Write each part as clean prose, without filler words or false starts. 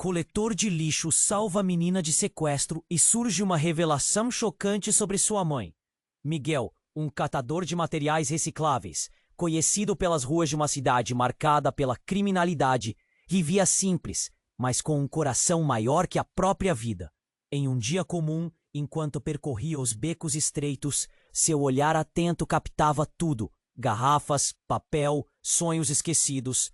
coletor de lixo salva a menina de sequestro e surge uma revelação chocante sobre sua mãe. Miguel, um catador de materiais recicláveis, conhecido pelas ruas de uma cidade marcada pela criminalidade, vivia simples, mas com um coração maior que a própria vida. Em um dia comum, enquanto percorria os becos estreitos, seu olhar atento captava tudo: garrafas, papel, sonhos esquecidos.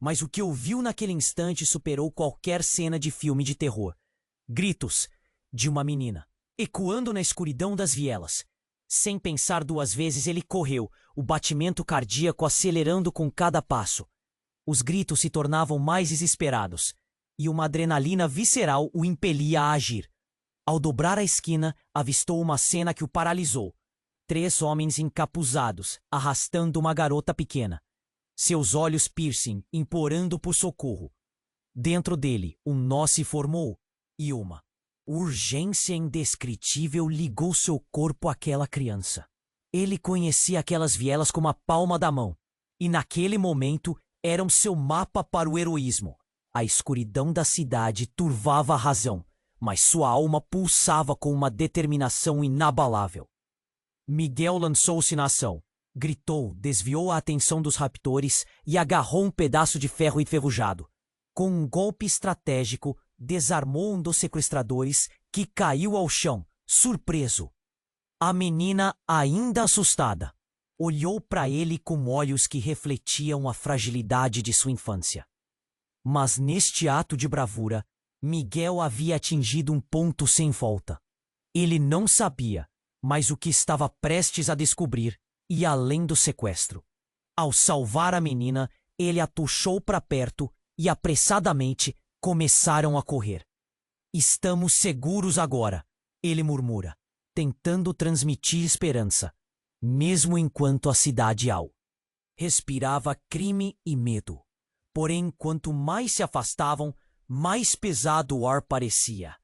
Mas o que ouviu naquele instante superou qualquer cena de filme de terror. Gritos de uma menina, ecoando na escuridão das vielas. Sem pensar duas vezes, ele correu, o batimento cardíaco acelerando com cada passo. Os gritos se tornavam mais desesperados, e uma adrenalina visceral o impelia a agir. Ao dobrar a esquina, avistou uma cena que o paralisou. 3 homens encapuzados, arrastando uma garota pequena. Seus olhos piercing, implorando por socorro. Dentro dele, um nó se formou, e uma urgência indescritível ligou seu corpo àquela criança. Ele conhecia aquelas vielas como a palma da mão, e naquele momento eram seu mapa para o heroísmo. A escuridão da cidade turvava a razão, mas sua alma pulsava com uma determinação inabalável. Miguel lançou-se na ação. Gritou, desviou a atenção dos raptores e agarrou um pedaço de ferro enferrujado. Com um golpe estratégico, desarmou um dos sequestradores, que caiu ao chão, surpreso. A menina, ainda assustada, olhou para ele com olhos que refletiam a fragilidade de sua infância. Mas neste ato de bravura, Miguel havia atingido um ponto sem volta. Ele não sabia, mas o que estava prestes a descobrir e além do sequestro. Ao salvar a menina, ele a puxou para perto e apressadamente começaram a correr. Estamos seguros agora, ele murmura, tentando transmitir esperança, mesmo enquanto a cidade respirava crime e medo. Porém, quanto mais se afastavam, mais pesado o ar parecia.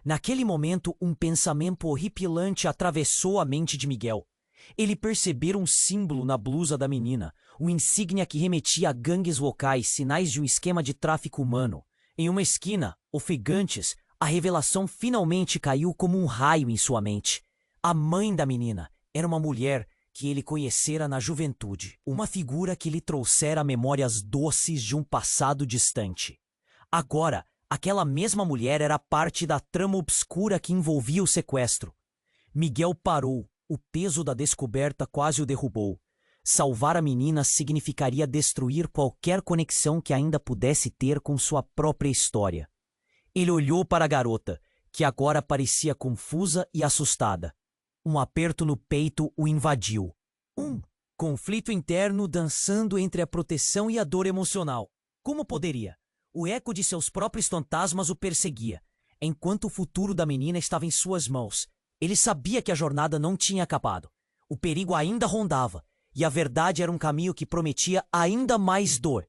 Naquele momento, um pensamento horripilante atravessou a mente de Miguel. Ele percebera um símbolo na blusa da menina, uma insígnia que remetia a gangues locais, sinais de um esquema de tráfico humano. Em uma esquina, ofegantes, a revelação finalmente caiu como um raio em sua mente. A mãe da menina era uma mulher que ele conhecera na juventude, uma figura que lhe trouxera memórias doces de um passado distante. Agora, aquela mesma mulher era parte da trama obscura que envolvia o sequestro. Miguel parou. O peso da descoberta quase o derrubou. Salvar a menina significaria destruir qualquer conexão que ainda pudesse ter com sua própria história. Ele olhou para a garota, que agora parecia confusa e assustada. Um aperto no peito o invadiu. Um conflito interno dançando entre a proteção e a dor emocional. Como poderia? O eco de seus próprios fantasmas o perseguia, enquanto o futuro da menina estava em suas mãos. Ele sabia que a jornada não tinha acabado. O perigo ainda rondava, e a verdade era um caminho que prometia ainda mais dor.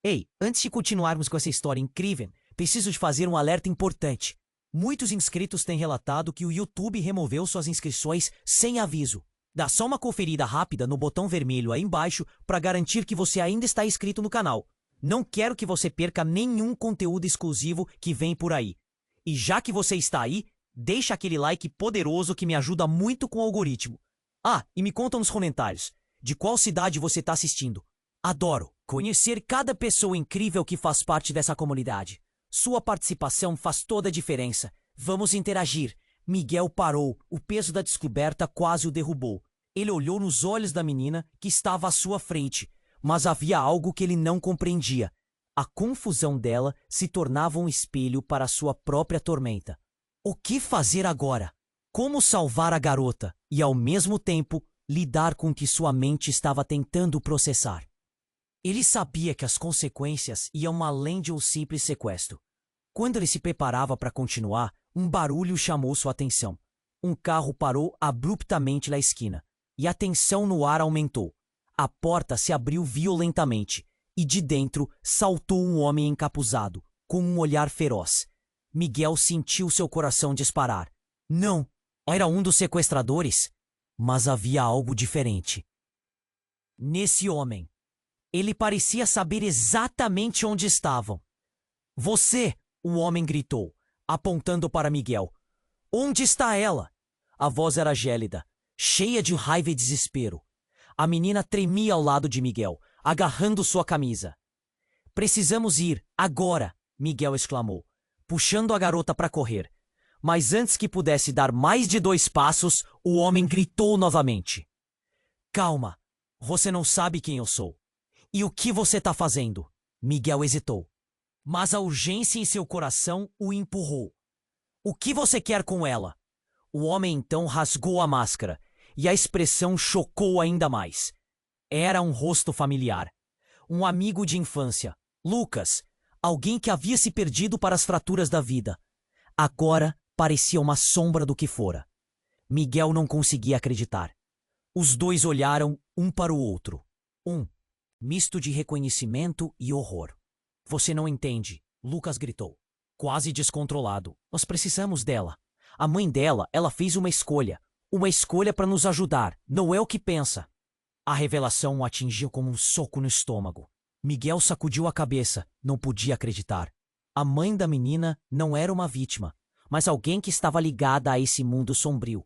Ei, antes de continuarmos com essa história incrível, preciso de fazer um alerta importante. Muitos inscritos têm relatado que o YouTube removeu suas inscrições sem aviso. Dá só uma conferida rápida no botão vermelho aí embaixo para garantir que você ainda está inscrito no canal. Não quero que você perca nenhum conteúdo exclusivo que vem por aí. E já que você está aí, deixa aquele like poderoso que me ajuda muito com o algoritmo. Ah, e me conta nos comentários, de qual cidade você está assistindo. Adoro conhecer cada pessoa incrível que faz parte dessa comunidade. Sua participação faz toda a diferença. Vamos interagir. Miguel parou, o peso da descoberta quase o derrubou. Ele olhou nos olhos da menina que estava à sua frente, mas havia algo que ele não compreendia. A confusão dela se tornava um espelho para sua própria tormenta. O que fazer agora? Como salvar a garota e, ao mesmo tempo, lidar com o que sua mente estava tentando processar? Ele sabia que as consequências iam além de um simples sequestro. Quando ele se preparava para continuar, um barulho chamou sua atenção. Um carro parou abruptamente na esquina, e a tensão no ar aumentou. A porta se abriu violentamente, e de dentro saltou um homem encapuzado, com um olhar feroz. Miguel sentiu seu coração disparar. Não, era um dos sequestradores, mas havia algo diferente. Nesse homem, ele parecia saber exatamente onde estavam. Você, O homem gritou, apontando para Miguel. Onde está ela? A voz era gélida, cheia de raiva e desespero. A menina tremia ao lado de Miguel, agarrando sua camisa. Precisamos ir, agora! Miguel exclamou, puxando a garota para correr. Mas antes que pudesse dar mais de 2 passos, o homem gritou novamente. Calma, você não sabe quem eu sou. E o que você está fazendo? Miguel hesitou. Mas a urgência em seu coração o empurrou. O que você quer com ela? O homem então rasgou a máscara, e a expressão chocou ainda mais. Era um rosto familiar. Um amigo de infância, Lucas, alguém que havia se perdido para as fraturas da vida. Agora parecia uma sombra do que fora. Miguel não conseguia acreditar. Os dois olharam um para o outro. Misto de reconhecimento e horror. Você não entende, Lucas gritou, quase descontrolado. Nós precisamos dela. A mãe dela, ela fez uma escolha. Uma escolha para nos ajudar. Não é o que pensa. A revelação o atingiu como um soco no estômago. Miguel sacudiu a cabeça. Não podia acreditar. A mãe da menina não era uma vítima, mas alguém que estava ligada a esse mundo sombrio.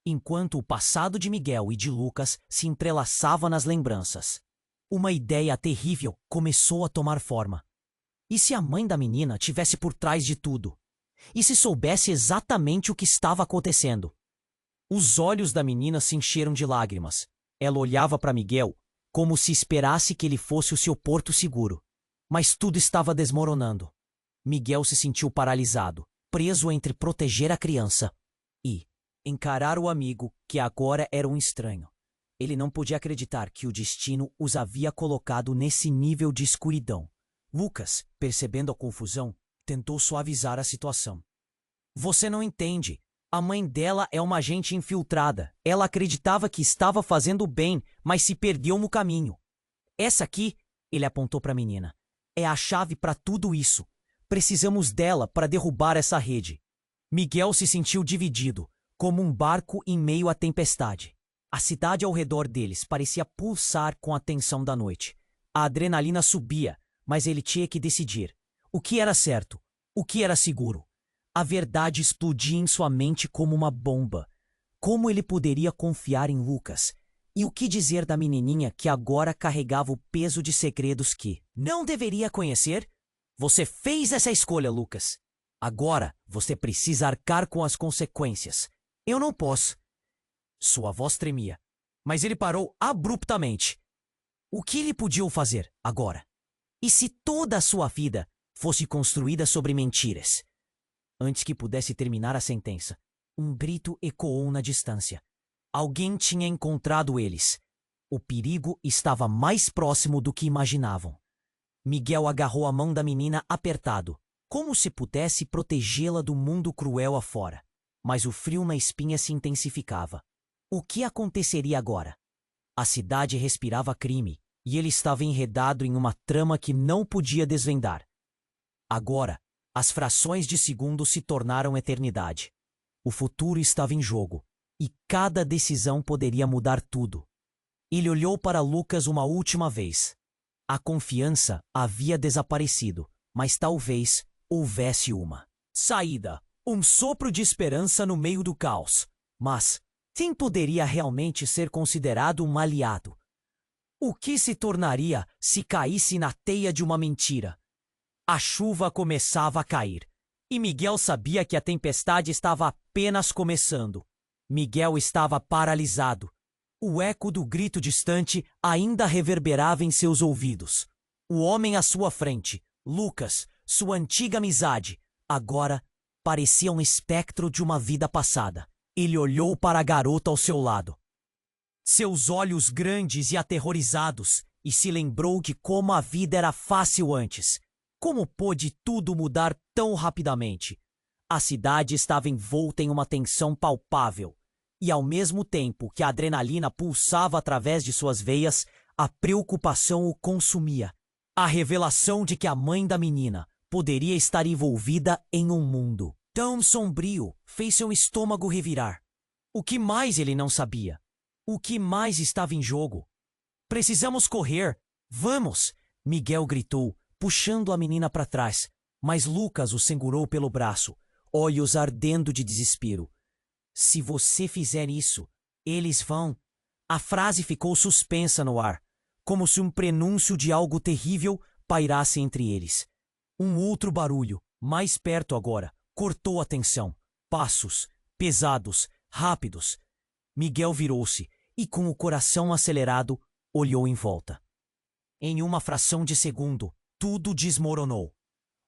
Enquanto o passado de Miguel e de Lucas se entrelaçava nas lembranças, uma ideia terrível começou a tomar forma. E se a mãe da menina tivesse por trás de tudo? E se soubesse exatamente o que estava acontecendo? Os olhos da menina se encheram de lágrimas. Ela olhava para Miguel como se esperasse que ele fosse o seu porto seguro. Mas tudo estava desmoronando. Miguel se sentiu paralisado, preso entre proteger a criança e encarar o amigo que agora era um estranho. Ele não podia acreditar que o destino os havia colocado nesse nível de escuridão. Lucas, percebendo a confusão, tentou suavizar a situação. Você não entende. A mãe dela é uma agente infiltrada. Ela acreditava que estava fazendo bem, mas se perdeu no caminho. Essa aqui, ele apontou para a menina, é a chave para tudo isso. Precisamos dela para derrubar essa rede. Miguel se sentiu dividido, como um barco em meio à tempestade. A cidade ao redor deles parecia pulsar com a tensão da noite. A adrenalina subia, mas ele tinha que decidir. O que era certo? O que era seguro? A verdade explodia em sua mente como uma bomba. Como ele poderia confiar em Lucas? E o que dizer da menininha que agora carregava o peso de segredos que não deveria conhecer? Você fez essa escolha, Lucas. Agora você precisa arcar com as consequências. Eu não posso. Sua voz tremia, mas ele parou abruptamente. O que ele podia fazer agora? E se toda a sua vida fosse construída sobre mentiras? Antes que pudesse terminar a sentença, um grito ecoou na distância. Alguém tinha encontrado eles. O perigo estava mais próximo do que imaginavam. Miguel agarrou a mão da menina apertado, como se pudesse protegê-la do mundo cruel afora. Mas o frio na espinha se intensificava. O que aconteceria agora? A cidade respirava crime, e ele estava enredado em uma trama que não podia desvendar. Agora, as frações de segundo se tornaram eternidade. O futuro estava em jogo, e cada decisão poderia mudar tudo. Ele olhou para Lucas uma última vez. A confiança havia desaparecido, mas talvez houvesse uma saída, um sopro de esperança no meio do caos. Mas quem poderia realmente ser considerado um aliado? O que se tornaria se caísse na teia de uma mentira? A chuva começava a cair, e Miguel sabia que a tempestade estava apenas começando. Miguel estava paralisado. O eco do grito distante ainda reverberava em seus ouvidos. O homem à sua frente, Lucas, sua antiga amizade, agora parecia um espectro de uma vida passada. Ele olhou para a garota ao seu lado. Seus olhos grandes e aterrorizados, e se lembrou de como a vida era fácil antes. Como pôde tudo mudar tão rapidamente? A cidade estava envolta em uma tensão palpável, e ao mesmo tempo que a adrenalina pulsava através de suas veias, a preocupação o consumia. A revelação de que a mãe da menina poderia estar envolvida em um mundo tão sombrio fez seu estômago revirar. O que mais ele não sabia? O que mais estava em jogo? Precisamos correr! Vamos! Miguel gritou, puxando a menina para trás. Mas Lucas o segurou pelo braço, olhos ardendo de desespero. Se você fizer isso, eles vão. A frase ficou suspensa no ar, como se um prenúncio de algo terrível pairasse entre eles. Um outro barulho, mais perto agora, cortou a tensão. Passos, pesados, rápidos. Miguel virou-se e, com o coração acelerado, olhou em volta. Em uma fração de segundo, tudo desmoronou.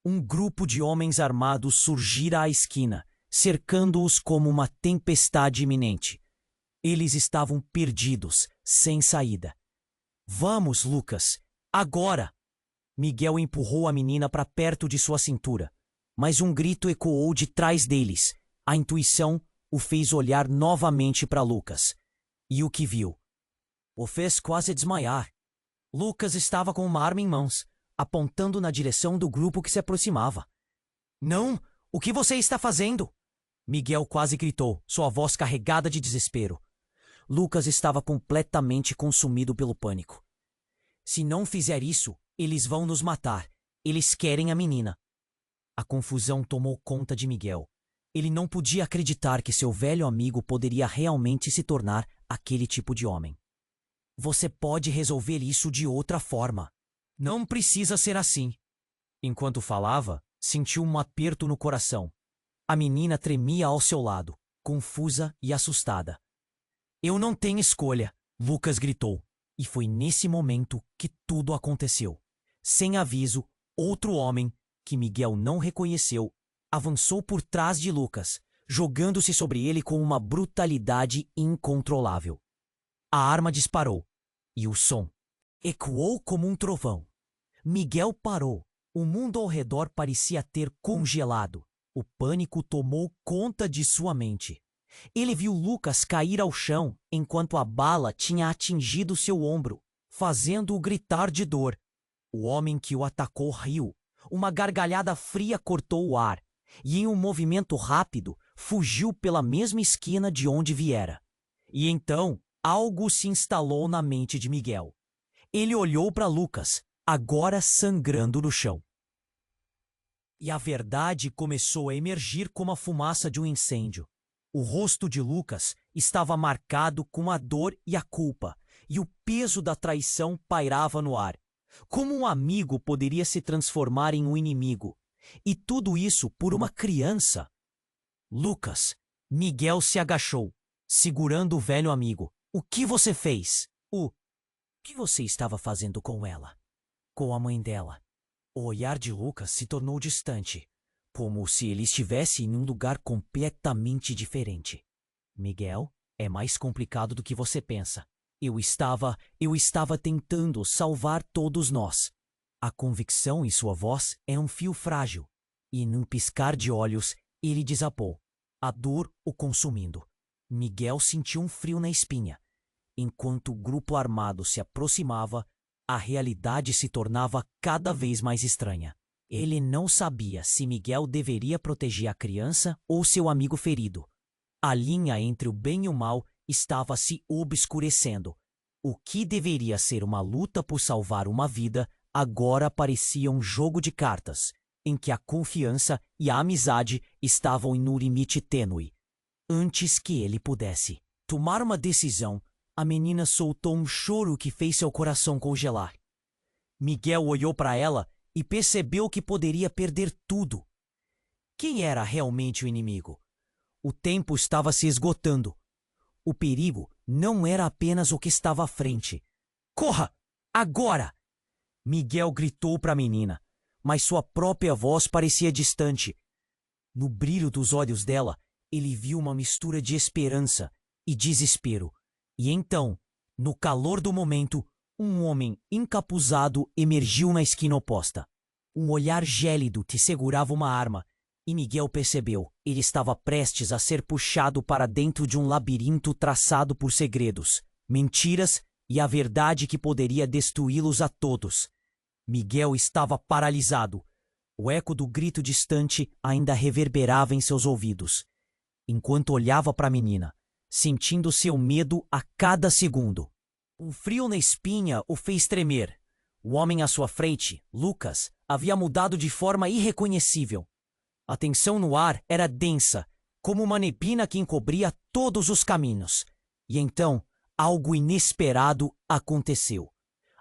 Um grupo de homens armados surgira à esquina, cercando-os como uma tempestade iminente. Eles estavam perdidos, sem saída. Vamos, Lucas, agora! Miguel empurrou a menina para perto de sua cintura, mas um grito ecoou de trás deles. A intuição o fez olhar novamente para Lucas. E o que viu? O fez quase desmaiar. Lucas estava com uma arma em mãos, apontando na direção do grupo que se aproximava. Não! O que você está fazendo? Miguel quase gritou, sua voz carregada de desespero. Lucas estava completamente consumido pelo pânico. Se não fizer isso, eles vão nos matar. Eles querem a menina. A confusão tomou conta de Miguel. Ele não podia acreditar que seu velho amigo poderia realmente se tornar aquele tipo de homem. Você pode resolver isso de outra forma. Não precisa ser assim. Enquanto falava, sentiu um aperto no coração. A menina tremia ao seu lado, confusa e assustada. Eu não tenho escolha, Lucas gritou. E foi nesse momento que tudo aconteceu. Sem aviso, outro homem, que Miguel não reconheceu, avançou por trás de Lucas, jogando-se sobre ele com uma brutalidade incontrolável. A arma disparou, e o som ecoou como um trovão. Miguel parou. O mundo ao redor parecia ter congelado. O pânico tomou conta de sua mente. Ele viu Lucas cair ao chão enquanto a bala tinha atingido seu ombro, fazendo-o gritar de dor. O homem que o atacou riu. Uma gargalhada fria cortou o ar, e em um movimento rápido, fugiu pela mesma esquina de onde viera. E então, algo se instalou na mente de Miguel. Ele olhou para Lucas, agora sangrando no chão. E a verdade começou a emergir como a fumaça de um incêndio. O rosto de Lucas estava marcado com a dor e a culpa, e o peso da traição pairava no ar. Como um amigo poderia se transformar em um inimigo? E tudo isso por uma criança? Lucas, Miguel se agachou, segurando o velho amigo. O que você fez? O que você estava fazendo com ela? Com a mãe dela? O olhar de Lucas se tornou distante, como se ele estivesse em um lugar completamente diferente. Miguel, é mais complicado do que você pensa. Eu estava tentando salvar todos nós. A convicção em sua voz é um fio frágil, e num piscar de olhos, ele desabou, a dor o consumindo. Miguel sentiu um frio na espinha. Enquanto o grupo armado se aproximava, a realidade se tornava cada vez mais estranha. Ele não sabia se Miguel deveria proteger a criança ou seu amigo ferido. A linha entre o bem e o mal estava se obscurecendo. O que deveria ser uma luta por salvar uma vida, agora parecia um jogo de cartas, em que a confiança e a amizade estavam em um limite tênue. Antes que ele pudesse tomar uma decisão, a menina soltou um choro que fez seu coração congelar. Miguel olhou para ela e percebeu que poderia perder tudo. Quem era realmente o inimigo? O tempo estava se esgotando. O perigo não era apenas o que estava à frente. Corra! Agora! Miguel gritou para a menina, mas sua própria voz parecia distante. No brilho dos olhos dela, ele viu uma mistura de esperança e desespero. E então, no calor do momento, um homem encapuzado emergiu na esquina oposta. Um olhar gélido te segurava uma arma, e Miguel percebeu, ele estava prestes a ser puxado para dentro de um labirinto traçado por segredos, mentiras e a verdade que poderia destruí-los a todos. Miguel estava paralisado. O eco do grito distante ainda reverberava em seus ouvidos. Enquanto olhava para a menina, sentindo seu medo a cada segundo. Um frio na espinha o fez tremer. O homem à sua frente, Lucas, havia mudado de forma irreconhecível. A tensão no ar era densa, como uma neblina que encobria todos os caminhos. E então, algo inesperado aconteceu.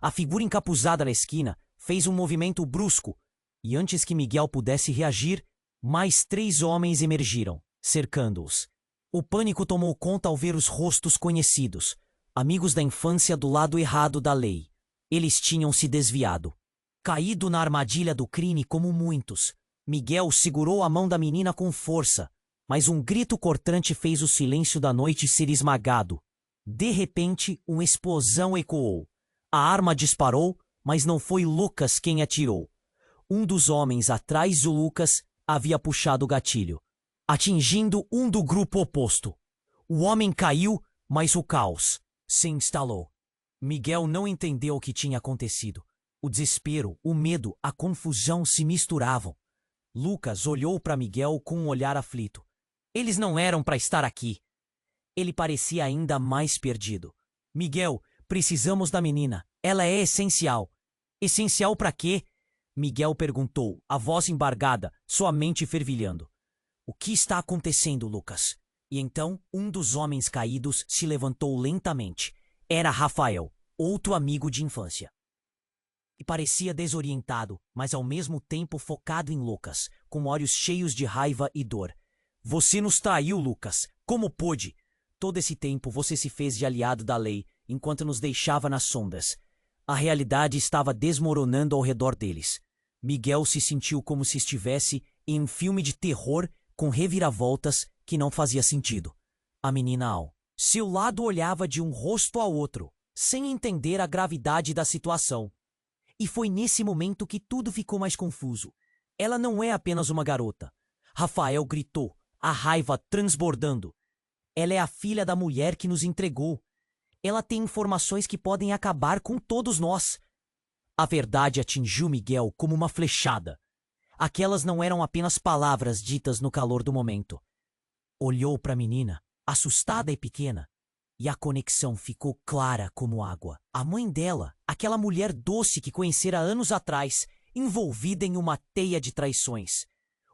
A figura encapuzada na esquina fez um movimento brusco, e antes que Miguel pudesse reagir, mais 3 homens emergiram, cercando-os. O pânico tomou conta ao ver os rostos conhecidos, amigos da infância do lado errado da lei. Eles tinham se desviado. Caído na armadilha do crime como muitos, Miguel segurou a mão da menina com força, mas um grito cortante fez o silêncio da noite ser esmagado. De repente, uma explosão ecoou. A arma disparou, mas não foi Lucas quem atirou. Um dos homens atrás do Lucas havia puxado o gatilho, atingindo um do grupo oposto. O homem caiu, mas o caos se instalou. Miguel não entendeu o que tinha acontecido. O desespero, o medo, a confusão se misturavam. Lucas olhou para Miguel com um olhar aflito. Eles não eram para estar aqui. Ele parecia ainda mais perdido. Miguel, precisamos da menina. Ela é essencial. Essencial para quê? Miguel perguntou, a voz embargada, sua mente fervilhando. O que está acontecendo, Lucas? E então, um dos homens caídos se levantou lentamente. Era Rafael, outro amigo de infância. E parecia desorientado, mas ao mesmo tempo focado em Lucas, com olhos cheios de raiva e dor. Você nos traiu, Lucas. Como pôde? Todo esse tempo você se fez de aliado da lei, enquanto nos deixava nas sombras. A realidade estava desmoronando ao redor deles. Miguel se sentiu como se estivesse em um filme de terror com reviravoltas que não fazia sentido. A menina ao seu lado olhava de um rosto ao outro, sem entender a gravidade da situação. E foi nesse momento que tudo ficou mais confuso. Ela não é apenas uma garota. Rafael gritou, a raiva transbordando. Ela é a filha da mulher que nos entregou. Ela tem informações que podem acabar com todos nós. A verdade atingiu Miguel como uma flechada. Aquelas não eram apenas palavras ditas no calor do momento. Olhou para a menina, assustada e pequena, e a conexão ficou clara como água. A mãe dela, aquela mulher doce que conhecera anos atrás, envolvida em uma teia de traições.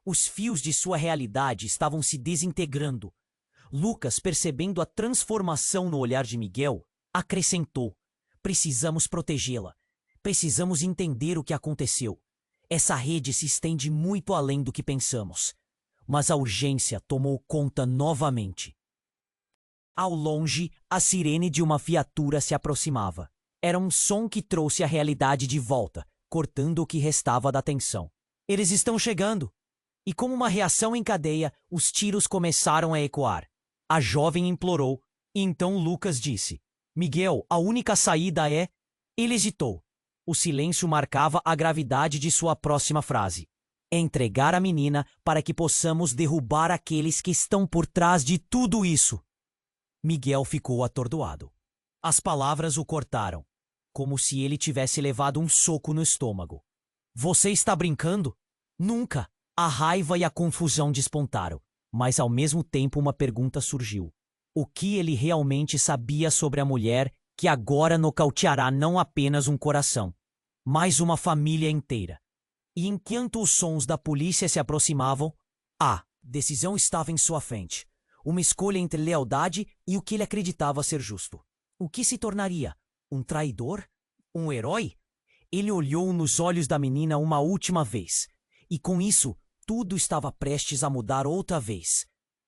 Os fios de sua realidade estavam se desintegrando. Lucas, percebendo a transformação no olhar de Miguel, acrescentou: precisamos protegê-la. Precisamos entender o que aconteceu. Essa rede se estende muito além do que pensamos. Mas a urgência tomou conta novamente. Ao longe, a sirene de uma viatura se aproximava. Era um som que trouxe a realidade de volta, cortando o que restava da tensão. Eles estão chegando! E como uma reação em cadeia, os tiros começaram a ecoar. A jovem implorou, e então Lucas disse: Miguel, a única saída é... Ele hesitou. O silêncio marcava a gravidade de sua próxima frase. Entregar a menina para que possamos derrubar aqueles que estão por trás de tudo isso. Miguel ficou atordoado. As palavras o cortaram, como se ele tivesse levado um soco no estômago. Você está brincando? Nunca! A raiva e a confusão despontaram, mas ao mesmo tempo uma pergunta surgiu. O que ele realmente sabia sobre a mulher que agora nocauteará não apenas um coração, mas uma família inteira? E enquanto os sons da polícia se aproximavam, a decisão estava em sua frente. Uma escolha entre lealdade e o que ele acreditava ser justo. O que se tornaria? Um traidor? Um herói? Ele olhou nos olhos da menina uma última vez. E com isso, tudo estava prestes a mudar outra vez.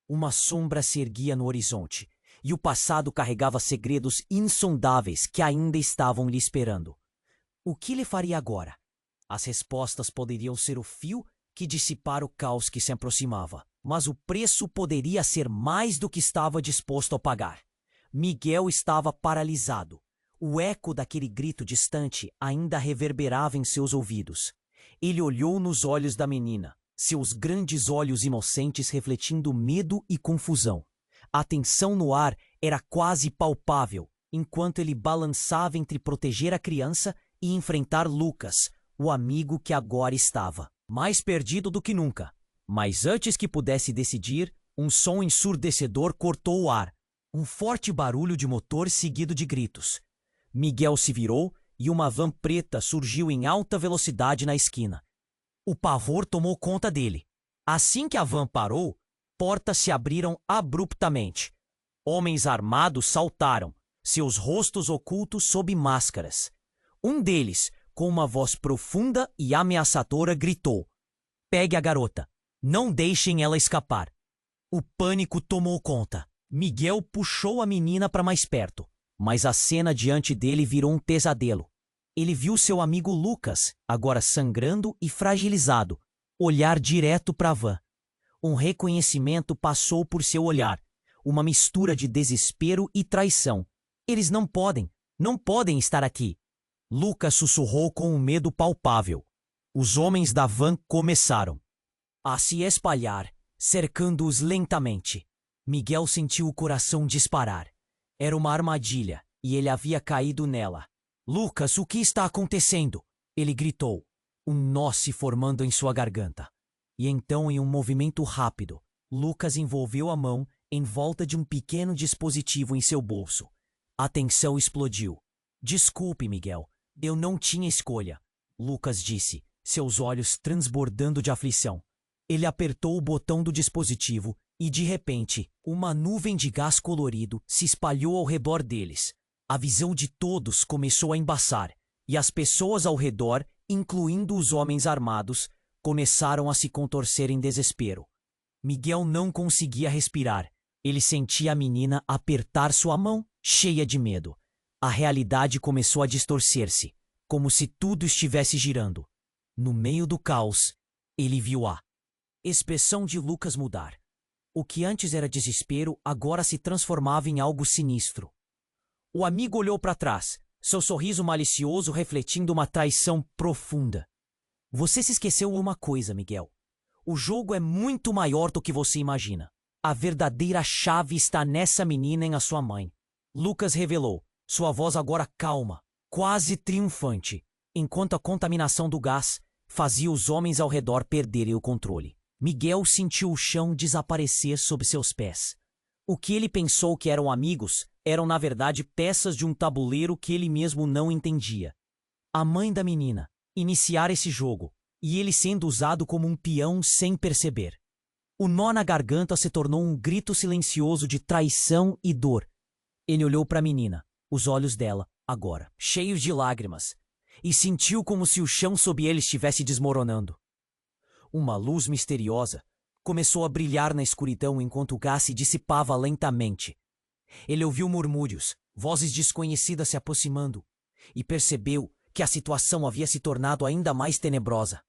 Uma sombra se erguia no horizonte, e o passado carregava segredos insondáveis que ainda estavam lhe esperando. O que ele faria agora? As respostas poderiam ser o fio que dissipara o caos que se aproximava, mas o preço poderia ser mais do que estava disposto a pagar. Miguel estava paralisado. O eco daquele grito distante ainda reverberava em seus ouvidos. Ele olhou nos olhos da menina, seus grandes olhos inocentes refletindo medo e confusão. A tensão no ar era quase palpável, enquanto ele balançava entre proteger a criança e enfrentar Lucas, o amigo que agora estava mais perdido do que nunca. Mas antes que pudesse decidir, um som ensurdecedor cortou o ar. Um forte barulho de motor seguido de gritos. Miguel se virou e uma van preta surgiu em alta velocidade na esquina. O pavor tomou conta dele. Assim que a van parou, portas se abriram abruptamente. Homens armados saltaram, seus rostos ocultos sob máscaras. Um deles, com uma voz profunda e ameaçadora, gritou: "Pegue a garota. Não deixem ela escapar." O pânico tomou conta. Miguel puxou a menina para mais perto, mas a cena diante dele virou um pesadelo. Ele viu seu amigo Lucas, agora sangrando e fragilizado, olhar direto para a van. Um reconhecimento passou por seu olhar, uma mistura de desespero e traição. "Eles não podem estar aqui." Lucas sussurrou com um medo palpável. Os homens da van começaram a se espalhar, cercando-os lentamente. Miguel sentiu o coração disparar. Era uma armadilha, e ele havia caído nela. "Lucas, o que está acontecendo?" ele gritou, um nó se formando em sua garganta. E então, em um movimento rápido, Lucas envolveu a mão em volta de um pequeno dispositivo em seu bolso. A tensão explodiu. "Desculpe, Miguel, eu não tinha escolha", Lucas disse, seus olhos transbordando de aflição. Ele apertou o botão do dispositivo e, de repente, uma nuvem de gás colorido se espalhou ao redor deles. A visão de todos começou a embaçar, e as pessoas ao redor, incluindo os homens armados, começaram a se contorcer em desespero. Miguel não conseguia respirar. Ele sentia a menina apertar sua mão, cheia de medo. A realidade começou a distorcer-se, como se tudo estivesse girando. No meio do caos, ele viu a expressão de Lucas mudar. O que antes era desespero agora se transformava em algo sinistro. O amigo olhou para trás, seu sorriso malicioso refletindo uma traição profunda. "Você se esqueceu uma coisa, Miguel. O jogo é muito maior do que você imagina. A verdadeira chave está nessa menina em a sua mãe." Lucas revelou, sua voz agora calma, quase triunfante, enquanto a contaminação do gás fazia os homens ao redor perderem o controle. Miguel sentiu o chão desaparecer sob seus pés. O que ele pensou que eram amigos eram, na verdade, peças de um tabuleiro que ele mesmo não entendia. A mãe da menina iniciara esse jogo, e ele sendo usado como um peão sem perceber. O nó na garganta se tornou um grito silencioso de traição e dor. Ele olhou para a menina, os olhos dela, agora, cheios de lágrimas, e sentiu como se o chão sob ele estivesse desmoronando. Uma luz misteriosa começou a brilhar na escuridão enquanto o gás se dissipava lentamente. Ele ouviu murmúrios, vozes desconhecidas se aproximando, e percebeu que a situação havia se tornado ainda mais tenebrosa.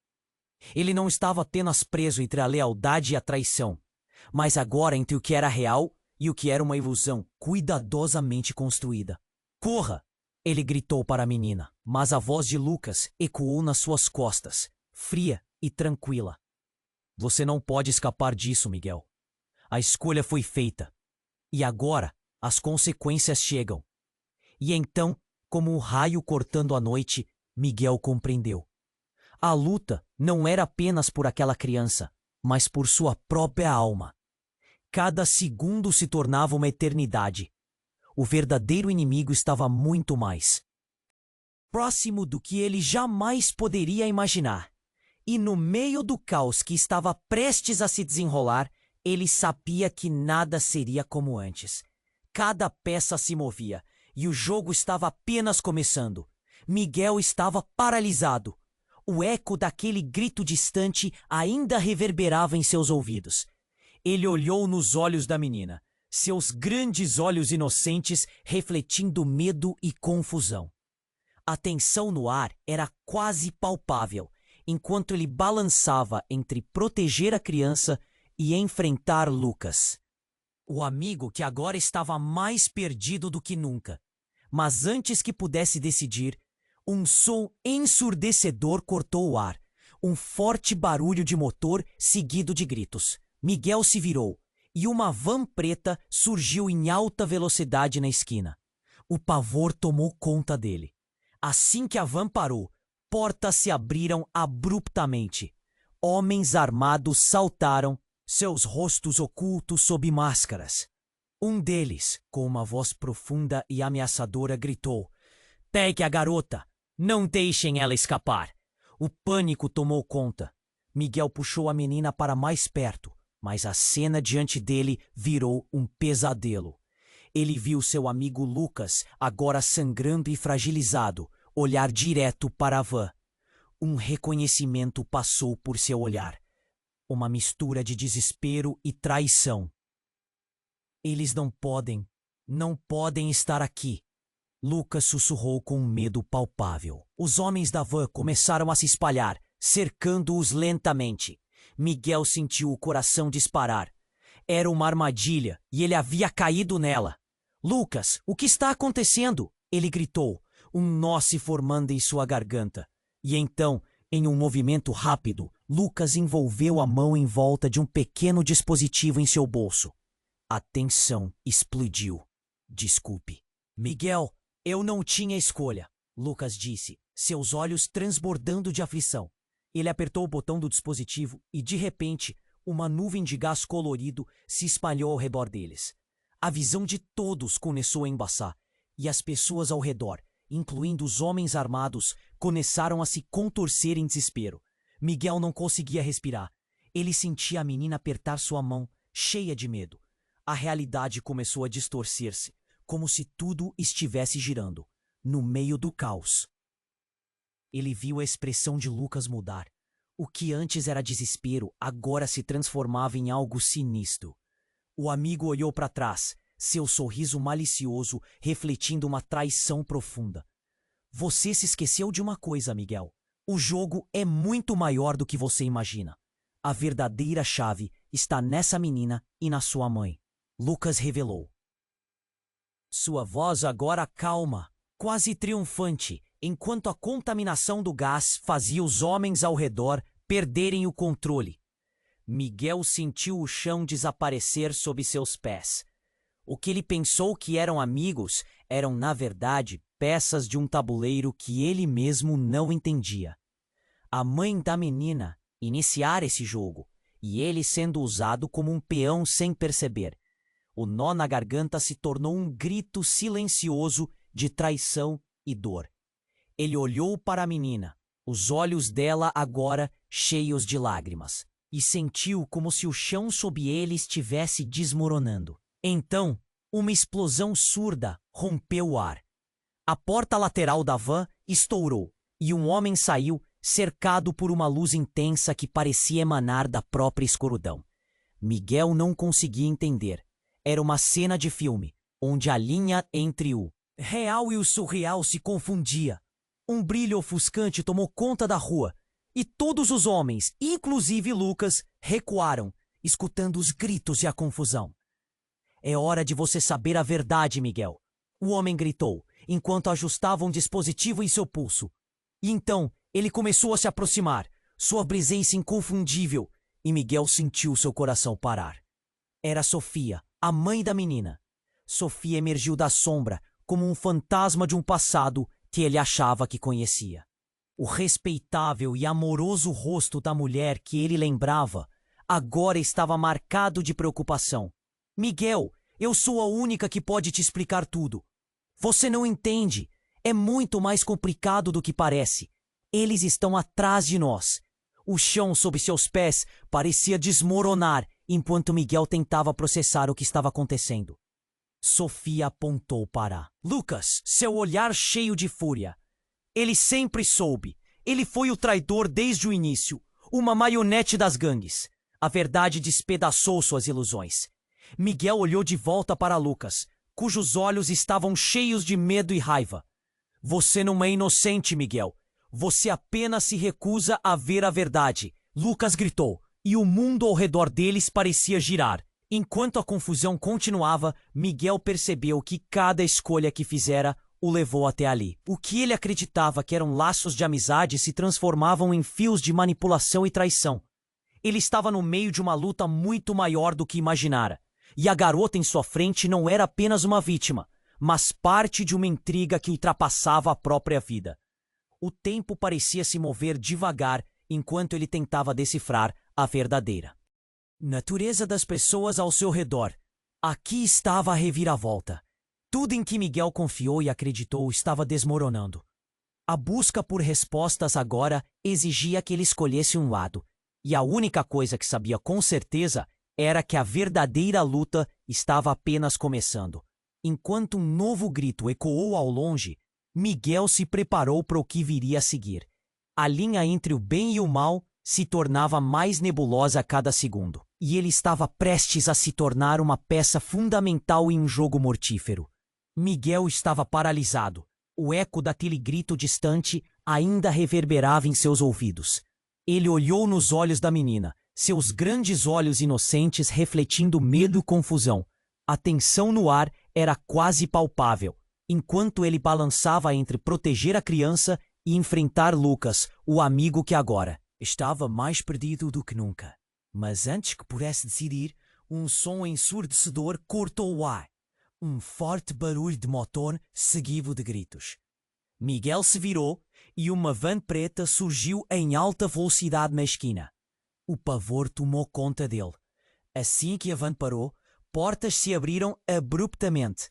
Ele não estava apenas preso entre a lealdade e a traição, mas agora entre o que era real e o que era uma ilusão cuidadosamente construída. "Corra!" ele gritou para a menina, mas a voz de Lucas ecoou nas suas costas, fria e tranquila. "Você não pode escapar disso, Miguel. A escolha foi feita. E agora as consequências chegam." E então, como um raio cortando a noite, Miguel compreendeu. A luta não era apenas por aquela criança, mas por sua própria alma. Cada segundo se tornava uma eternidade. O verdadeiro inimigo estava muito mais próximo do que ele jamais poderia imaginar. E no meio do caos que estava prestes a se desenrolar, ele sabia que nada seria como antes. Cada peça se movia, e o jogo estava apenas começando. Miguel estava paralisado. O eco daquele grito distante ainda reverberava em seus ouvidos. Ele olhou nos olhos da menina, seus grandes olhos inocentes refletindo medo e confusão. A tensão no ar era quase palpável, enquanto ele balançava entre proteger a criança e enfrentar Lucas, o amigo que agora estava mais perdido do que nunca. Mas antes que pudesse decidir, um som ensurdecedor cortou o ar, um forte barulho de motor seguido de gritos. Miguel se virou, e uma van preta surgiu em alta velocidade na esquina. O pavor tomou conta dele. Assim que a van parou, portas se abriram abruptamente. Homens armados saltaram, seus rostos ocultos sob máscaras. Um deles, com uma voz profunda e ameaçadora, gritou: "Pegue a garota! Não deixem ela escapar. O pânico tomou conta. Miguel puxou a menina para mais perto, mas a cena diante dele virou um pesadelo. Ele viu seu amigo Lucas, agora sangrando e fragilizado, olhar direto para a van. Um reconhecimento passou por seu olhar. Uma mistura de desespero e traição. Eles não podem estar aqui. Lucas sussurrou com um medo palpável. Os homens da van começaram a se espalhar, cercando-os lentamente. Miguel sentiu o coração disparar. Era uma armadilha e ele havia caído nela. Lucas, o que está acontecendo? Ele gritou, um nó se formando em sua garganta. E então, em um movimento rápido, Lucas envolveu a mão em volta de um pequeno dispositivo em seu bolso. A tensão explodiu. Desculpe. Miguel, eu não tinha escolha, Lucas disse, seus olhos transbordando de aflição. Ele apertou o botão do dispositivo e, de repente, uma nuvem de gás colorido se espalhou ao redor deles. A visão de todos começou a embaçar, e as pessoas ao redor, incluindo os homens armados, começaram a se contorcer em desespero. Miguel não conseguia respirar. Ele sentia a menina apertar sua mão, cheia de medo. A realidade começou a distorcer-se, como se tudo estivesse girando, no meio do caos. Ele viu a expressão de Lucas mudar. O que antes era desespero, agora se transformava em algo sinistro. O amigo olhou para trás, seu sorriso malicioso refletindo uma traição profunda. Você se esqueceu de uma coisa, Miguel. O jogo é muito maior do que você imagina. A verdadeira chave está nessa menina e na sua mãe. Lucas revelou. Sua voz agora calma, quase triunfante, enquanto a contaminação do gás fazia os homens ao redor perderem o controle. Miguel sentiu o chão desaparecer sob seus pés. O que ele pensou que eram amigos eram, na verdade, peças de um tabuleiro que ele mesmo não entendia. A mãe da menina iniciara esse jogo, e ele sendo usado como um peão sem perceber. O nó na garganta se tornou um grito silencioso de traição e dor. Ele olhou para a menina, os olhos dela agora cheios de lágrimas, e sentiu como se o chão sob ele estivesse desmoronando. Então, uma explosão surda rompeu o ar. A porta lateral da van estourou, e um homem saiu, cercado por uma luz intensa que parecia emanar da própria escuridão. Miguel não conseguia entender. Era uma cena de filme, onde a linha entre o real e o surreal se confundia. Um brilho ofuscante tomou conta da rua, e todos os homens, inclusive Lucas, recuaram, escutando os gritos e a confusão. É hora de você saber a verdade, Miguel. O homem gritou, enquanto ajustava um dispositivo em seu pulso. E então, ele começou a se aproximar, sua presença inconfundível, e Miguel sentiu seu coração parar. Era Sofia, a mãe da menina. Sofia emergiu da sombra, como um fantasma de um passado que ele achava que conhecia. O respeitável e amoroso rosto da mulher que ele lembrava agora estava marcado de preocupação. Miguel, eu sou a única que pode te explicar tudo. Você não entende. É muito mais complicado do que parece. Eles estão atrás de nós. O chão sob seus pés parecia desmoronar enquanto Miguel tentava processar o que estava acontecendo. Sofia apontou para Lucas, seu olhar cheio de fúria. Ele sempre soube. Ele foi o traidor desde o início, uma marionete das gangues. A verdade despedaçou suas ilusões. Miguel olhou de volta para Lucas, cujos olhos estavam cheios de medo e raiva. Você não é inocente, Miguel. Você apenas se recusa a ver a verdade, Lucas gritou, e o mundo ao redor deles parecia girar. Enquanto a confusão continuava, Miguel percebeu que cada escolha que fizera o levou até ali. O que ele acreditava que eram laços de amizade se transformavam em fios de manipulação e traição. Ele estava no meio de uma luta muito maior do que imaginara, e a garota em sua frente não era apenas uma vítima, mas parte de uma intriga que ultrapassava a própria vida. O tempo parecia se mover devagar enquanto ele tentava decifrar a verdadeira natureza das pessoas ao seu redor. Aqui estava a reviravolta. Tudo em que Miguel confiou e acreditou estava desmoronando. A busca por respostas agora exigia que ele escolhesse um lado, e a única coisa que sabia com certeza era que a verdadeira luta estava apenas começando. Enquanto um novo grito ecoou ao longe, Miguel se preparou para o que viria a seguir. A linha entre o bem e o mal se tornava mais nebulosa a cada segundo, e ele estava prestes a se tornar uma peça fundamental em um jogo mortífero. Miguel estava paralisado. O eco daquele grito distante ainda reverberava em seus ouvidos. Ele olhou nos olhos da menina, seus grandes olhos inocentes refletindo medo e confusão. A tensão no ar era quase palpável, enquanto ele balançava entre proteger a criança e enfrentar Lucas, o amigo que agora estava mais perdido do que nunca. Mas antes que pudesse decidir, um som ensurdecedor cortou o ar. Um forte barulho de motor seguido de gritos. Miguel se virou e uma van preta surgiu em alta velocidade na esquina. O pavor tomou conta dele. Assim que a van parou, portas se abriram abruptamente.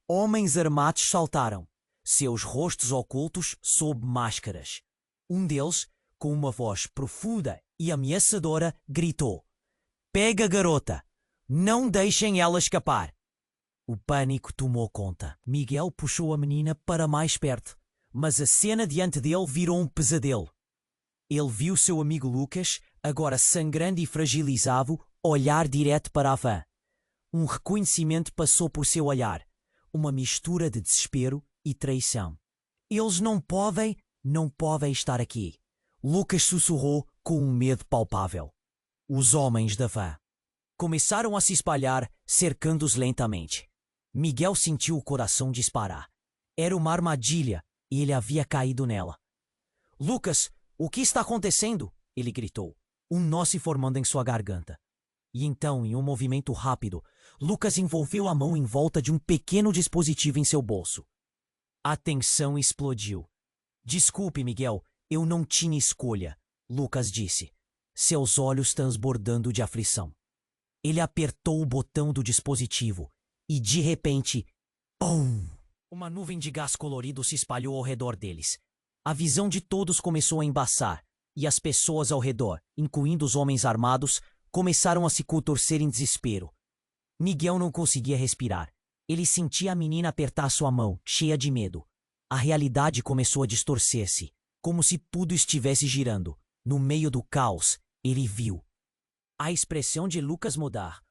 Homens armados saltaram, seus rostos ocultos sob máscaras. Um deles, com uma voz profunda e ameaçadora, gritou: "Pega a garota! Não deixem ela escapar!" O pânico tomou conta. Miguel puxou a menina para mais perto, mas a cena diante dele virou um pesadelo. Ele viu seu amigo Lucas, agora sangrando e fragilizado, olhar direto para a van. Um reconhecimento passou por seu olhar, uma mistura de desespero e traição. "Eles não podem estar aqui", Lucas sussurrou com um medo palpável. Os homens da van começaram a se espalhar, cercando-os lentamente. Miguel sentiu o coração disparar. Era uma armadilha e ele havia caído nela. "Lucas, o que está acontecendo?" ele gritou, um nó se formando em sua garganta. E então, em um movimento rápido, Lucas envolveu a mão em volta de um pequeno dispositivo em seu bolso. A tensão explodiu. "Desculpe, Miguel, eu não tinha escolha", Lucas disse, seus olhos transbordando de aflição. Ele apertou o botão do dispositivo e, de repente, pum! Uma nuvem de gás colorido se espalhou ao redor deles. A visão de todos começou a embaçar, e as pessoas ao redor, incluindo os homens armados, começaram a se contorcer em desespero. Miguel não conseguia respirar. Ele sentia a menina apertar sua mão, cheia de medo. A realidade começou a distorcer-se, como se tudo estivesse girando. No meio do caos, ele viu a expressão de Lucas mudar.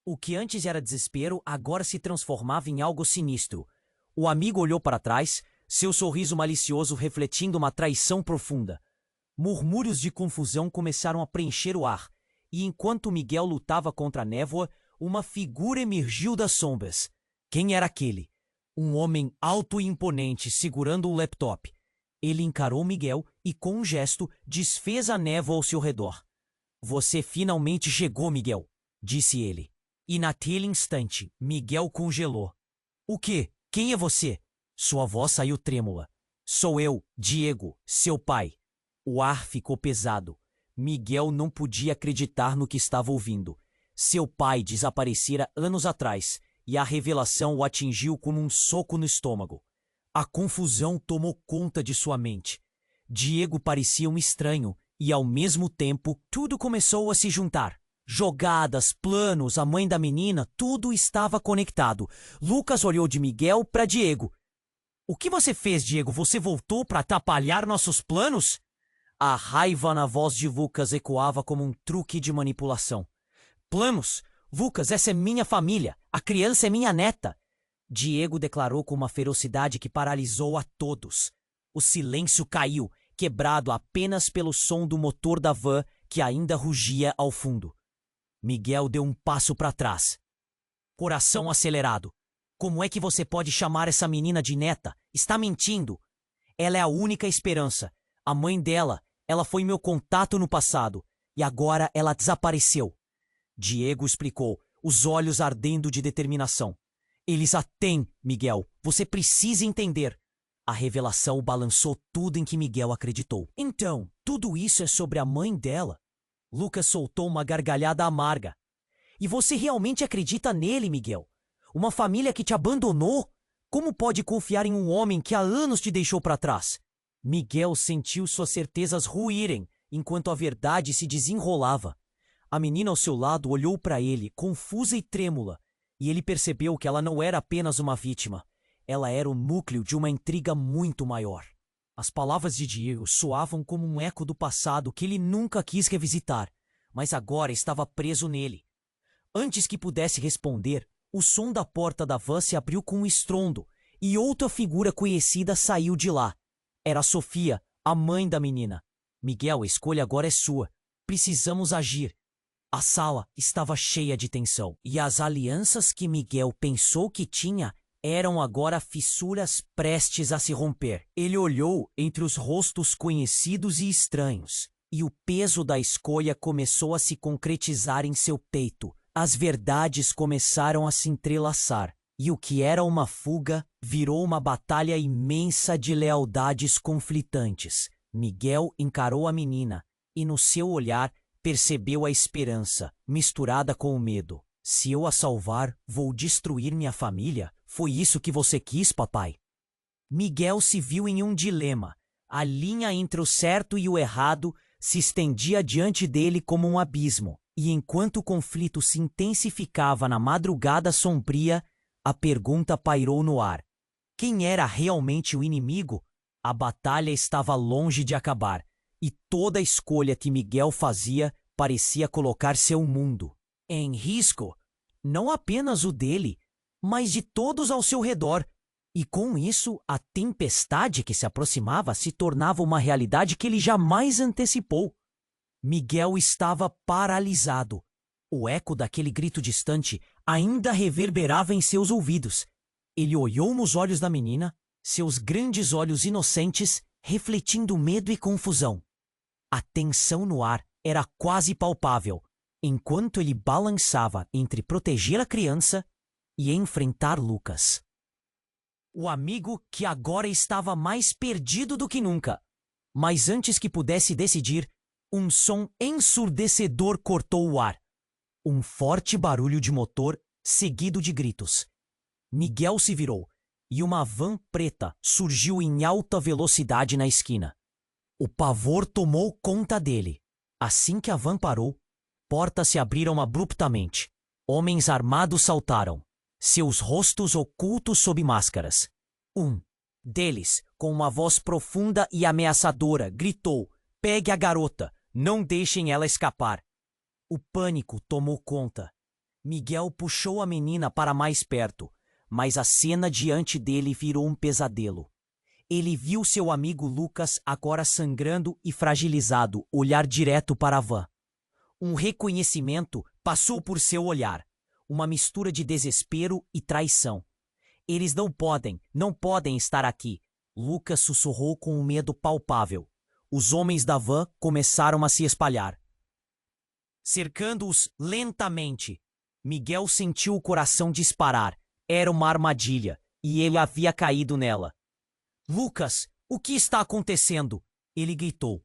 O que antes era desespero agora se transformava em algo sinistro. O amigo olhou para trás, seu sorriso malicioso refletindo uma traição profunda. Murmúrios de confusão começaram a preencher o ar, e enquanto Miguel lutava contra a névoa, uma figura emergiu das sombras. Quem era aquele? Um homem alto e imponente segurando um laptop. Ele encarou Miguel e, com um gesto, desfez a névoa ao seu redor. "Você finalmente chegou, Miguel", disse ele. E naquele instante, Miguel congelou. "O quê? Quem é você?" Sua voz saiu trêmula. "Sou eu, Diego, seu pai." O ar ficou pesado. Miguel não podia acreditar no que estava ouvindo. Seu pai desaparecera anos atrás, e a revelação o atingiu como um soco no estômago. A confusão tomou conta de sua mente. Diego parecia um estranho, e ao mesmo tempo, tudo começou a se juntar. Jogadas, planos, a mãe da menina, tudo estava conectado. Lucas olhou de Miguel para Diego. "O que você fez, Diego? Você voltou para atrapalhar nossos planos?" A raiva na voz de Lucas ecoava como um truque de manipulação. "Planos? Lucas, essa é minha família. A criança é minha neta." Diego declarou com uma ferocidade que paralisou a todos. O silêncio caiu, quebrado apenas pelo som do motor da van que ainda rugia ao fundo. Miguel deu um passo para trás. Coração acelerado. "Como é que você pode chamar essa menina de neta? Está mentindo. Ela é a única esperança. A mãe dela, ela foi meu contato no passado. E agora ela desapareceu." Diego explicou, os olhos ardendo de determinação. "Eles a têm, Miguel. Você precisa entender." A revelação balançou tudo em que Miguel acreditou. "Então, tudo isso é sobre a mãe dela?" Lucas soltou uma gargalhada amarga. "E você realmente acredita nele, Miguel? Uma família que te abandonou? Como pode confiar em um homem que há anos te deixou para trás?" Miguel sentiu suas certezas ruírem enquanto a verdade se desenrolava. A menina ao seu lado olhou para ele, confusa e trêmula, e ele percebeu que ela não era apenas uma vítima. Ela era o núcleo de uma intriga muito maior. As palavras de Diego soavam como um eco do passado que ele nunca quis revisitar, mas agora estava preso nele. Antes que pudesse responder, o som da porta da van se abriu com um estrondo, e outra figura conhecida saiu de lá. Era Sofia, a mãe da menina. Miguel, a escolha agora é sua. Precisamos agir. A sala estava cheia de tensão, e as alianças que Miguel pensou que tinha eram agora fissuras prestes a se romper. Ele olhou entre os rostos conhecidos e estranhos, e o peso da escolha começou a se concretizar em seu peito. As verdades começaram a se entrelaçar, e o que era uma fuga virou uma batalha imensa de lealdades conflitantes. Miguel encarou a menina, e no seu olhar percebeu a esperança, misturada com o medo. Se eu a salvar, vou destruir minha família? Foi isso que você quis, papai? Miguel se viu em um dilema. A linha entre o certo e o errado se estendia diante dele como um abismo. E enquanto o conflito se intensificava na madrugada sombria, a pergunta pairou no ar. Quem era realmente o inimigo? A batalha estava longe de acabar, e toda escolha que Miguel fazia parecia colocar seu mundo em risco, não apenas o dele, mas de todos ao seu redor. E com isso, a tempestade que se aproximava se tornava uma realidade que ele jamais antecipou. Miguel estava paralisado. O eco daquele grito distante ainda reverberava em seus ouvidos. Ele olhou nos olhos da menina, seus grandes olhos inocentes refletindo medo e confusão. A tensão no ar era quase palpável, enquanto ele balançava entre proteger a criança e enfrentar Lucas. O amigo que agora estava mais perdido do que nunca. Mas antes que pudesse decidir, um som ensurdecedor cortou o ar. Um forte barulho de motor, seguido de gritos. Miguel se virou, e uma van preta surgiu em alta velocidade na esquina. O pavor tomou conta dele. Assim que a van parou, portas se abriram abruptamente. Homens armados saltaram, seus rostos ocultos sob máscaras. Um deles, com uma voz profunda e ameaçadora, gritou: "Pegue a garota! Não deixem ela escapar!" O pânico tomou conta. Miguel puxou a menina para mais perto, mas a cena diante dele virou um pesadelo. Ele viu seu amigo Lucas, agora sangrando e fragilizado, olhar direto para a van. Um reconhecimento passou por seu olhar, uma mistura de desespero e traição. "Eles não podem estar aqui", Lucas sussurrou com um medo palpável. Os homens da van começaram a se espalhar, cercando-os lentamente. Miguel sentiu o coração disparar. Era uma armadilha, e ele havia caído nela. "Lucas, o que está acontecendo?" ele gritou,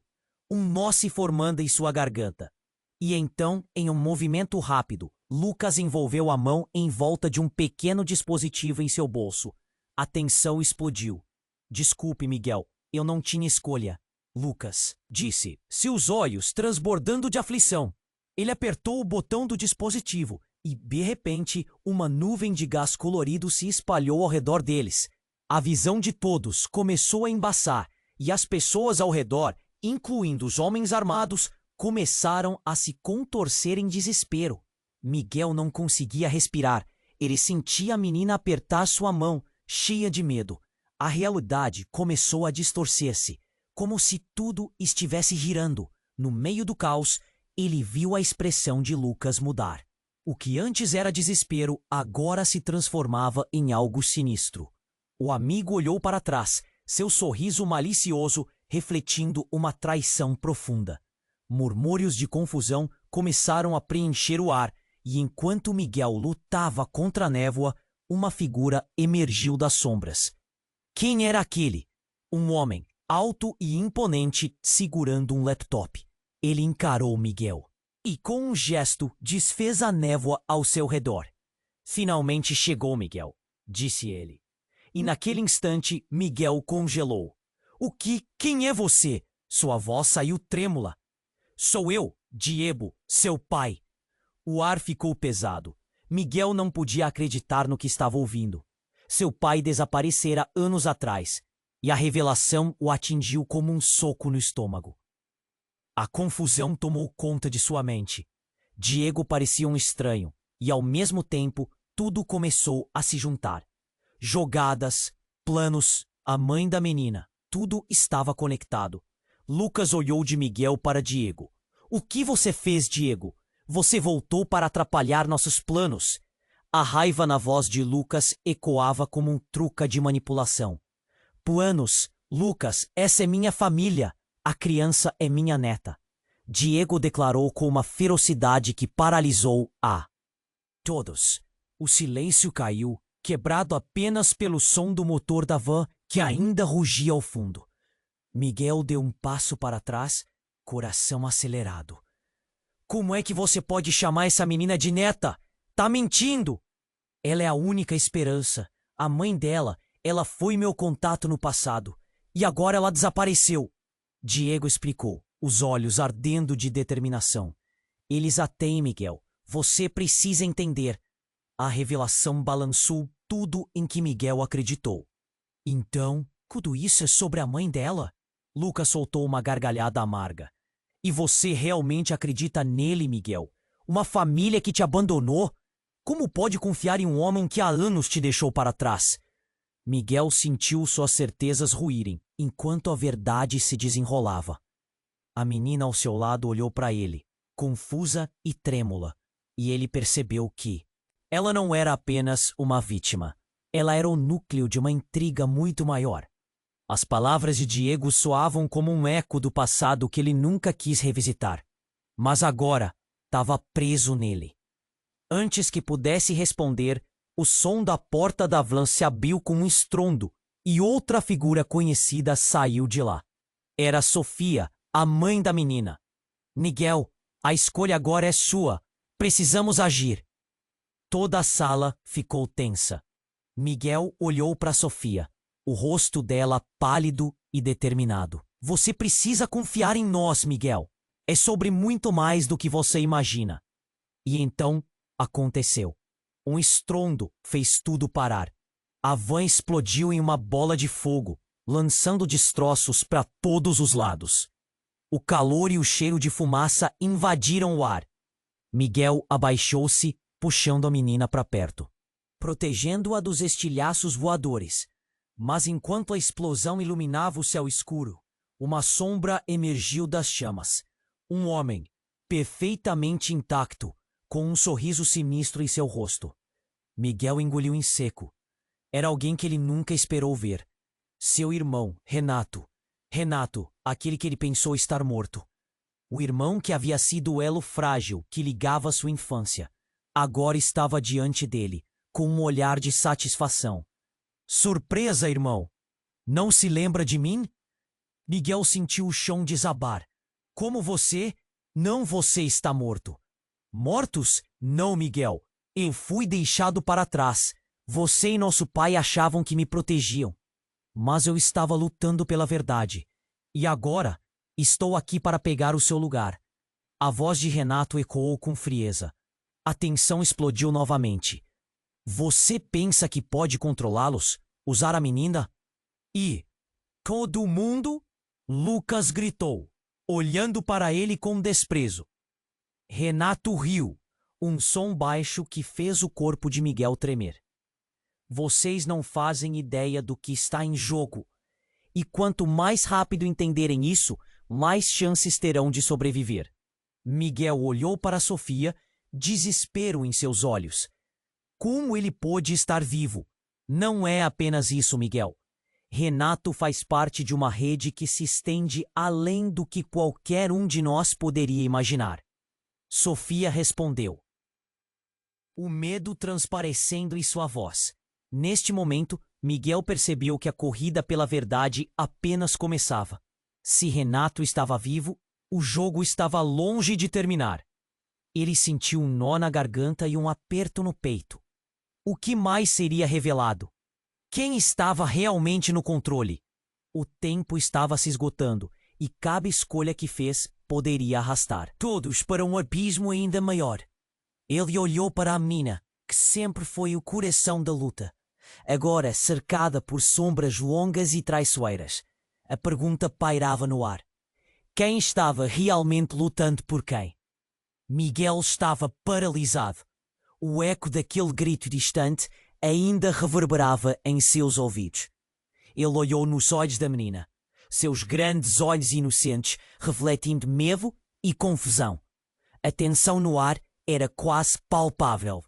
um nó se formando em sua garganta. E então, em um movimento rápido, Lucas envolveu a mão em volta de um pequeno dispositivo em seu bolso. A tensão explodiu. "Desculpe, Miguel, eu não tinha escolha", Lucas disse, seus olhos transbordando de aflição. Ele apertou o botão do dispositivo e, de repente, uma nuvem de gás colorido se espalhou ao redor deles. A visão de todos começou a embaçar e as pessoas ao redor, incluindo os homens armados, começaram a se contorcer em desespero. Miguel não conseguia respirar. Ele sentia a menina apertar sua mão, cheia de medo. A realidade começou a distorcer-se, como se tudo estivesse girando. No meio do caos, ele viu a expressão de Lucas mudar. O que antes era desespero, agora se transformava em algo sinistro. O amigo olhou para trás, seu sorriso malicioso refletindo uma traição profunda. Murmúrios de confusão começaram a preencher o ar, e enquanto Miguel lutava contra a névoa, uma figura emergiu das sombras. Quem era aquele? Um homem, alto e imponente, segurando um laptop. Ele encarou Miguel e, com um gesto, desfez a névoa ao seu redor. "Finalmente chegou, Miguel", disse ele. E naquele instante, Miguel congelou. Quem é você? Sua voz saiu trêmula. Sou eu, Diego, seu pai. O ar ficou pesado. Miguel não podia acreditar no que estava ouvindo. Seu pai desaparecera anos atrás, e a revelação o atingiu como um soco no estômago. A confusão tomou conta de sua mente. Diego parecia um estranho, e ao mesmo tempo, tudo começou a se juntar. Jogadas, planos, a mãe da menina, tudo estava conectado. Lucas olhou de Miguel para Diego. O que você fez, Diego? Você voltou para atrapalhar nossos planos. A raiva na voz de Lucas ecoava como um truque de manipulação. Planos, Lucas, essa é minha família. A criança é minha neta. Diego declarou com uma ferocidade que paralisou a todos. O silêncio caiu, quebrado apenas pelo som do motor da van que ainda rugia ao fundo. Miguel deu um passo para trás, coração acelerado. Como é que você pode chamar essa menina de neta? Tá mentindo! Ela é a única esperança. A mãe dela, ela foi meu contato no passado. E agora ela desapareceu. Diego explicou, os olhos ardendo de determinação. Eles a têm, Miguel. Você precisa entender. A revelação balançou tudo em que Miguel acreditou. Então, tudo isso é sobre a mãe dela? Lucas soltou uma gargalhada amarga. E você realmente acredita nele, Miguel? Uma família que te abandonou? Como pode confiar em um homem que há anos te deixou para trás? Miguel sentiu suas certezas ruírem, enquanto a verdade se desenrolava. A menina ao seu lado olhou para ele, confusa e trêmula, e ele percebeu que ela não era apenas uma vítima. Ela era o núcleo de uma intriga muito maior. As palavras de Diego soavam como um eco do passado que ele nunca quis revisitar. Mas agora estava preso nele. Antes que pudesse responder, o som da porta da van se abriu com um estrondo e outra figura conhecida saiu de lá. Era Sofia, a mãe da menina. Miguel, a escolha agora é sua. Precisamos agir. Toda a sala ficou tensa. Miguel olhou para Sofia, o rosto dela pálido e determinado. Você precisa confiar em nós, Miguel. É sobre muito mais do que você imagina. E então aconteceu. Um estrondo fez tudo parar. A van explodiu em uma bola de fogo, lançando destroços para todos os lados. O calor e o cheiro de fumaça invadiram o ar. Miguel abaixou-se, puxando a menina para perto, protegendo-a dos estilhaços voadores. Mas enquanto a explosão iluminava o céu escuro, uma sombra emergiu das chamas. Um homem, perfeitamente intacto, com um sorriso sinistro em seu rosto. Miguel engoliu em seco. Era alguém que ele nunca esperou ver. Seu irmão, Renato. Renato, aquele que ele pensou estar morto. O irmão que havia sido o elo frágil que ligava sua infância. Agora estava diante dele, com um olhar de satisfação. Surpresa, irmão! Não se lembra de mim? Miguel sentiu o chão desabar. Como você? Não, você está morto. Mortos? Não, Miguel. Eu fui deixado para trás. Você e nosso pai achavam que me protegiam. Mas eu estava lutando pela verdade. E agora, estou aqui para pegar o seu lugar. A voz de Renato ecoou com frieza. A tensão explodiu novamente. Você pensa que pode controlá-los? Usar a menina? E todo mundo? Lucas gritou, olhando para ele com desprezo. Renato riu, um som baixo que fez o corpo de Miguel tremer. Vocês não fazem ideia do que está em jogo. E quanto mais rápido entenderem isso, mais chances terão de sobreviver. Miguel olhou para Sofia, desespero em seus olhos. Como ele pôde estar vivo? Não é apenas isso, Miguel. Renato faz parte de uma rede que se estende além do que qualquer um de nós poderia imaginar. Sofia respondeu, o medo transparecendo em sua voz. Neste momento, Miguel percebeu que a corrida pela verdade apenas começava. Se Renato estava vivo, o jogo estava longe de terminar. Ele sentiu um nó na garganta e um aperto no peito. O que mais seria revelado? Quem estava realmente no controle? O tempo estava se esgotando e cada escolha que fez poderia arrastar todos para um abismo ainda maior. Ele olhou para a menina, que sempre foi o coração da luta, agora cercada por sombras longas e traiçoeiras. A pergunta pairava no ar. Quem estava realmente lutando por quem? Miguel estava paralisado. O eco daquele grito distante ainda reverberava em seus ouvidos. Ele olhou nos olhos da menina, seus grandes olhos inocentes refletindo medo e confusão. A tensão no ar era quase palpável.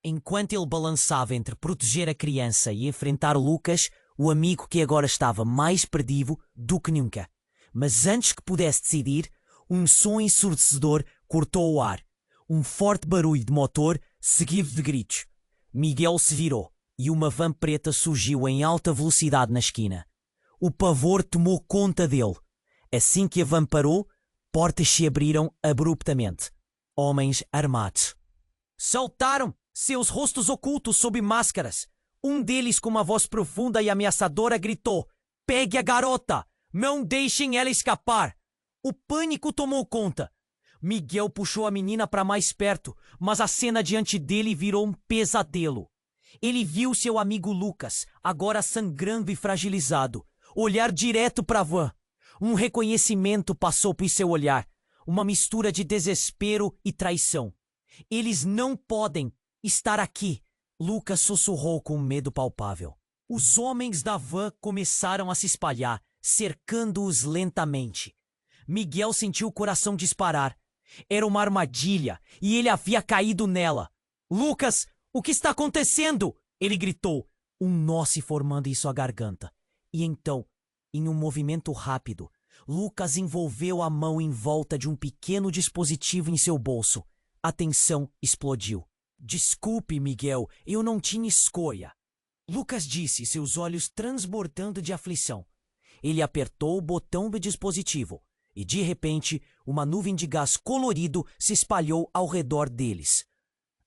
Enquanto ele balançava entre proteger a criança e enfrentar Lucas, o amigo que agora estava mais perdido do que nunca. Mas antes que pudesse decidir, um som ensurdecedor cortou o ar. Um forte barulho de motor, seguido de gritos. Miguel se virou e uma van preta surgiu em alta velocidade na esquina. O pavor tomou conta dele. Assim que a van parou, portas se abriram abruptamente. Homens armados saltaram, seus rostos ocultos sob máscaras. Um deles, com uma voz profunda e ameaçadora, gritou: "Pegue a garota! Não deixem ela escapar!" O pânico tomou conta. Miguel puxou a menina para mais perto, mas a cena diante dele virou um pesadelo. Ele viu seu amigo Lucas, agora sangrando e fragilizado, olhar direto para a van. Um reconhecimento passou por seu olhar, uma mistura de desespero e traição. "Eles não podem estar aqui", Lucas sussurrou com medo palpável. Os homens da van começaram a se espalhar, cercando-os lentamente. Miguel sentiu o coração disparar. Era uma armadilha e ele havia caído nela. "Lucas, o que está acontecendo?" ele gritou, um nó se formando em sua garganta. E então, em um movimento rápido, Lucas envolveu a mão em volta de um pequeno dispositivo em seu bolso. A tensão explodiu. "Desculpe, Miguel, eu não tinha escolha", Lucas disse, seus olhos transbordando de aflição. Ele apertou o botão do dispositivo e, de repente, uma nuvem de gás colorido se espalhou ao redor deles.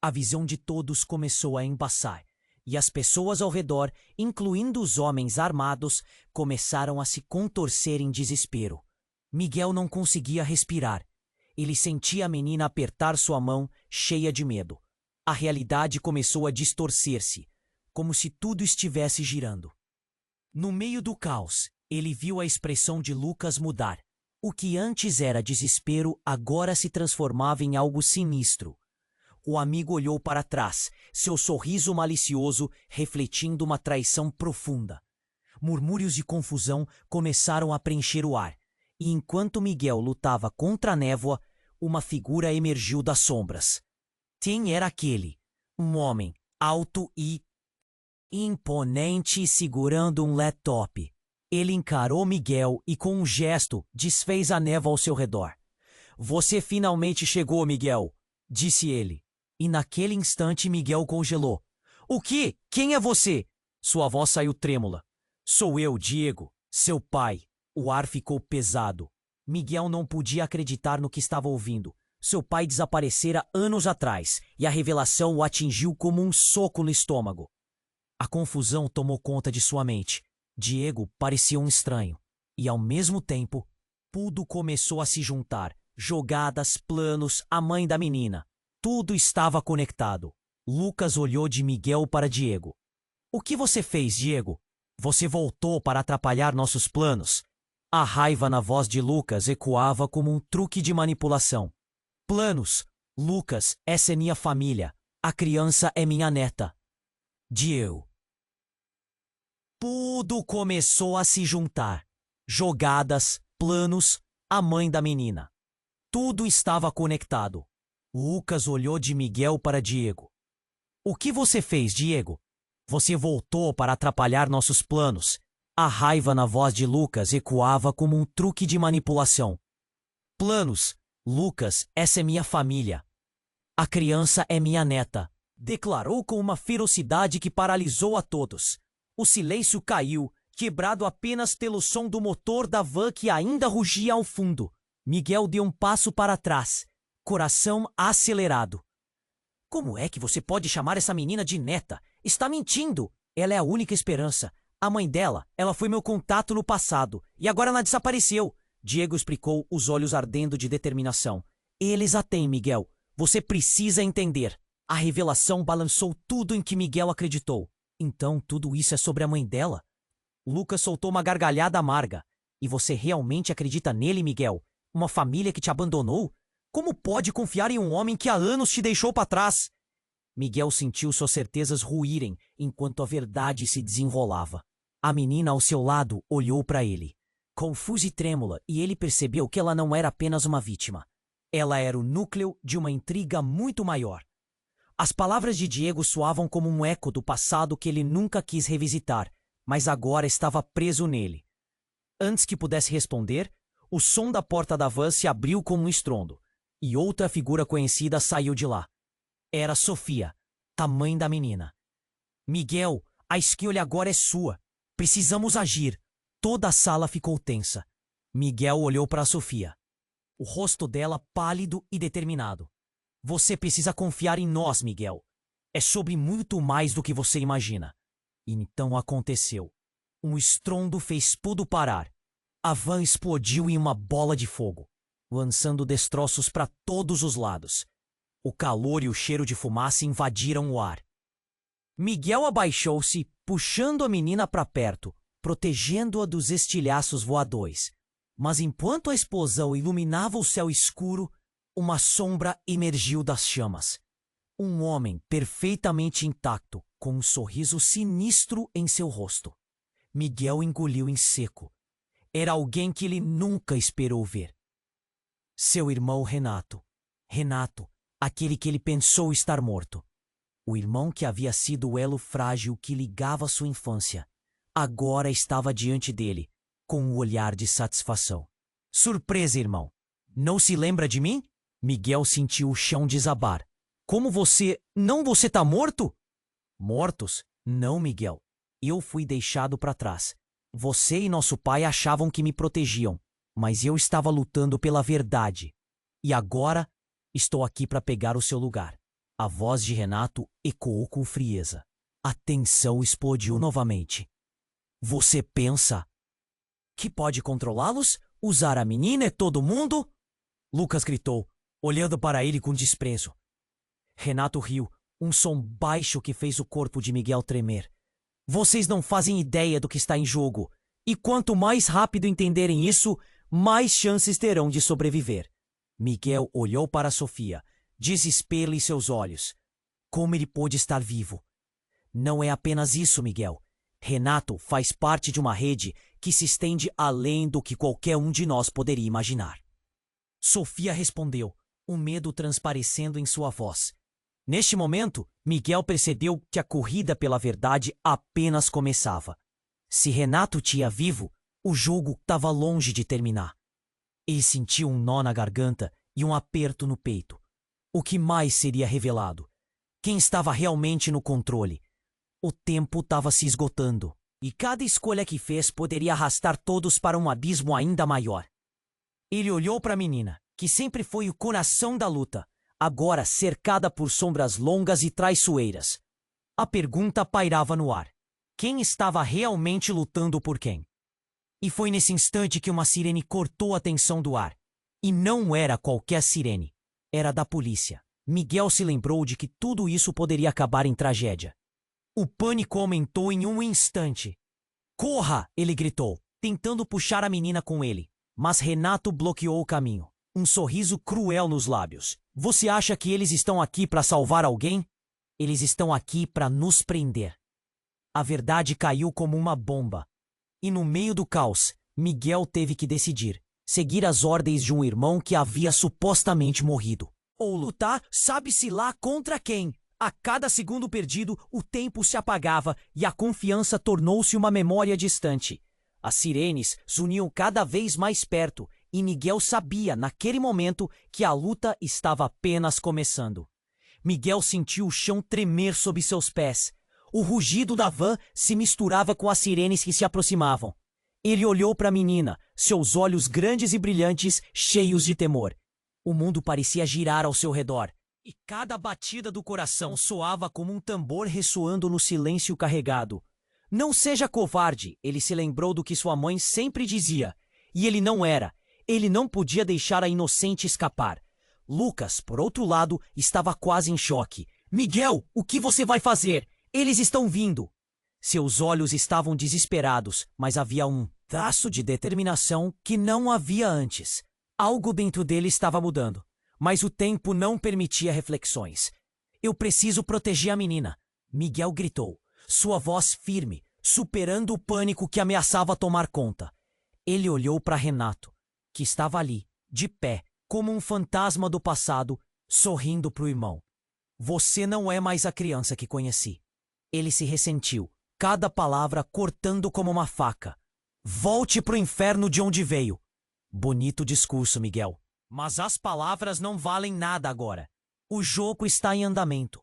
A visão de todos começou a embaçar e as pessoas ao redor, incluindo os homens armados, começaram a se contorcer em desespero. Miguel não conseguia respirar. Ele sentia a menina apertar sua mão, cheia de medo. A realidade começou a distorcer-se, como se tudo estivesse girando. No meio do caos, ele viu a expressão de Lucas mudar. O que antes era desespero agora se transformava em algo sinistro. O amigo olhou para trás, seu sorriso malicioso refletindo uma traição profunda. Murmúrios de confusão começaram a preencher o ar, e enquanto Miguel lutava contra a névoa, uma figura emergiu das sombras. Quem era aquele? Um homem, alto e imponente, segurando um laptop. Ele encarou Miguel e, com um gesto, desfez a névoa ao seu redor. "Você finalmente chegou, Miguel", disse ele. E naquele instante Miguel congelou. "O quê? Quem é você?" Sua voz saiu trêmula. "Sou eu, Diego, seu pai." O ar ficou pesado. Miguel não podia acreditar no que estava ouvindo. Seu pai desaparecera anos atrás e a revelação o atingiu como um soco no estômago. A confusão tomou conta de sua mente. Diego parecia um estranho. E, ao mesmo tempo, tudo começou a se juntar. Jogadas, planos, a mãe da menina. Tudo estava conectado. Lucas olhou de Miguel para Diego. "O que você fez, Diego? Você voltou para atrapalhar nossos planos?" A raiva na voz de Lucas ecoava como um truque de manipulação. "Planos? Lucas, essa é minha família. A criança é minha neta." Diego. Tudo começou a se juntar. Jogadas, planos, a mãe da menina. Tudo estava conectado. Lucas olhou de Miguel para Diego. "O que você fez, Diego? Você voltou para atrapalhar nossos planos." A raiva na voz de Lucas ecoava como um truque de manipulação. "Planos? Lucas, essa é minha família. A criança é minha neta", declarou com uma ferocidade que paralisou a todos. O silêncio caiu, quebrado apenas pelo som do motor da van que ainda rugia ao fundo. Miguel deu um passo para trás, coração acelerado. "Como é que você pode chamar essa menina de neta? Está mentindo! Ela é a única esperança. A mãe dela, ela foi meu contato no passado, e agora ela desapareceu. Diego explicou, os olhos ardendo de determinação. Eles a têm, Miguel. Você precisa entender. A revelação balançou tudo em que Miguel acreditou. Então tudo isso é sobre a mãe dela? Lucas soltou uma gargalhada amarga. E você realmente acredita nele, Miguel? Uma família que te abandonou? Como pode confiar em um homem que há anos te deixou para trás? Miguel sentiu suas certezas ruírem enquanto a verdade se desenrolava. A menina ao seu lado olhou para ele, confusa e trêmula, e ele percebeu que ela não era apenas uma vítima. Ela era o núcleo de uma intriga muito maior. As palavras de Diego soavam como um eco do passado que ele nunca quis revisitar, mas agora estava preso nele. Antes que pudesse responder, o som da porta da van se abriu como um estrondo, e outra figura conhecida saiu de lá. Era Sofia, a mãe da menina. Miguel, a escolha agora é sua. Precisamos agir. Toda a sala ficou tensa. Miguel olhou para Sofia. O rosto dela pálido e determinado. Você precisa confiar em nós, Miguel. É sobre muito mais do que você imagina. E então aconteceu. Um estrondo fez tudo parar. A van explodiu em uma bola de fogo, lançando destroços para todos os lados. O calor e o cheiro de fumaça invadiram o ar. Miguel abaixou-se, puxando a menina para perto, protegendo-a dos estilhaços voadores. Mas enquanto a explosão iluminava o céu escuro, uma sombra emergiu das chamas. Um homem perfeitamente intacto, com um sorriso sinistro em seu rosto. Miguel engoliu em seco. Era alguém que ele nunca esperou ver. Seu irmão Renato. Renato, aquele que ele pensou estar morto. O irmão que havia sido o elo frágil que ligava sua infância, agora estava diante dele, com um olhar de satisfação. Surpresa, irmão. Não se lembra de mim? Miguel sentiu o chão desabar. Como você... Não, você tá morto? Mortos? Não, Miguel. Eu fui deixado para trás. Você e nosso pai achavam que me protegiam, mas eu estava lutando pela verdade. E agora estou aqui para pegar o seu lugar. A voz de Renato ecoou com frieza. A tensão explodiu novamente. Você pensa que pode controlá-los? Usar a menina e todo mundo? Lucas gritou, olhando para ele com desprezo. Renato riu, um som baixo que fez o corpo de Miguel tremer. Vocês não fazem ideia do que está em jogo. E quanto mais rápido entenderem isso, mais chances terão de sobreviver. Miguel olhou para Sofia, desespero em seus olhos. Como ele pôde estar vivo? Não é apenas isso, Miguel. Renato faz parte de uma rede que se estende além do que qualquer um de nós poderia imaginar. Sofia respondeu, o medo transparecendo em sua voz. Neste momento, Miguel percebeu que a corrida pela verdade apenas começava. Se Renato tinha vivo, o jogo estava longe de terminar. Ele sentiu um nó na garganta e um aperto no peito. O que mais seria revelado? Quem estava realmente no controle? O tempo estava se esgotando, e cada escolha que fez poderia arrastar todos para um abismo ainda maior. Ele olhou para a menina, que sempre foi o coração da luta, agora cercada por sombras longas e traiçoeiras. A pergunta pairava no ar. Quem estava realmente lutando por quem? E foi nesse instante que uma sirene cortou a tensão do ar. E não era qualquer sirene. Era da polícia. Miguel se lembrou de que tudo isso poderia acabar em tragédia. O pânico aumentou em um instante. Corra! Ele gritou, tentando puxar a menina com ele. Mas Renato bloqueou o caminho. Um sorriso cruel nos lábios. Você acha que eles estão aqui para salvar alguém? Eles estão aqui para nos prender. A verdade caiu como uma bomba. E no meio do caos, Miguel teve que decidir. Seguir as ordens de um irmão que havia supostamente morrido. Ou lutar, sabe-se lá contra quem. A cada segundo perdido, o tempo se apagava e a confiança tornou-se uma memória distante. As sirenes zuniam cada vez mais perto e Miguel sabia, naquele momento, que a luta estava apenas começando. Miguel sentiu o chão tremer sob seus pés. O rugido da van se misturava com as sirenes que se aproximavam. Ele olhou para a menina, seus olhos grandes e brilhantes, cheios de temor. O mundo parecia girar ao seu redor. E cada batida do coração soava como um tambor ressoando no silêncio carregado. Não seja covarde, ele se lembrou do que sua mãe sempre dizia. E ele não era. Ele não podia deixar a inocente escapar. Lucas, por outro lado, estava quase em choque. Miguel, o que você vai fazer? Eles estão vindo! Seus olhos estavam desesperados, mas havia um traço de determinação que não havia antes. Algo dentro dele estava mudando, mas o tempo não permitia reflexões. Eu preciso proteger a menina, Miguel gritou, sua voz firme, superando o pânico que ameaçava tomar conta. Ele olhou para Renato, que estava ali, de pé, como um fantasma do passado, sorrindo para o irmão. Você não é mais a criança que conheci. Ele se ressentiu, cada palavra cortando como uma faca. Volte pro inferno de onde veio. Bonito discurso, Miguel. Mas as palavras não valem nada agora. O jogo está em andamento.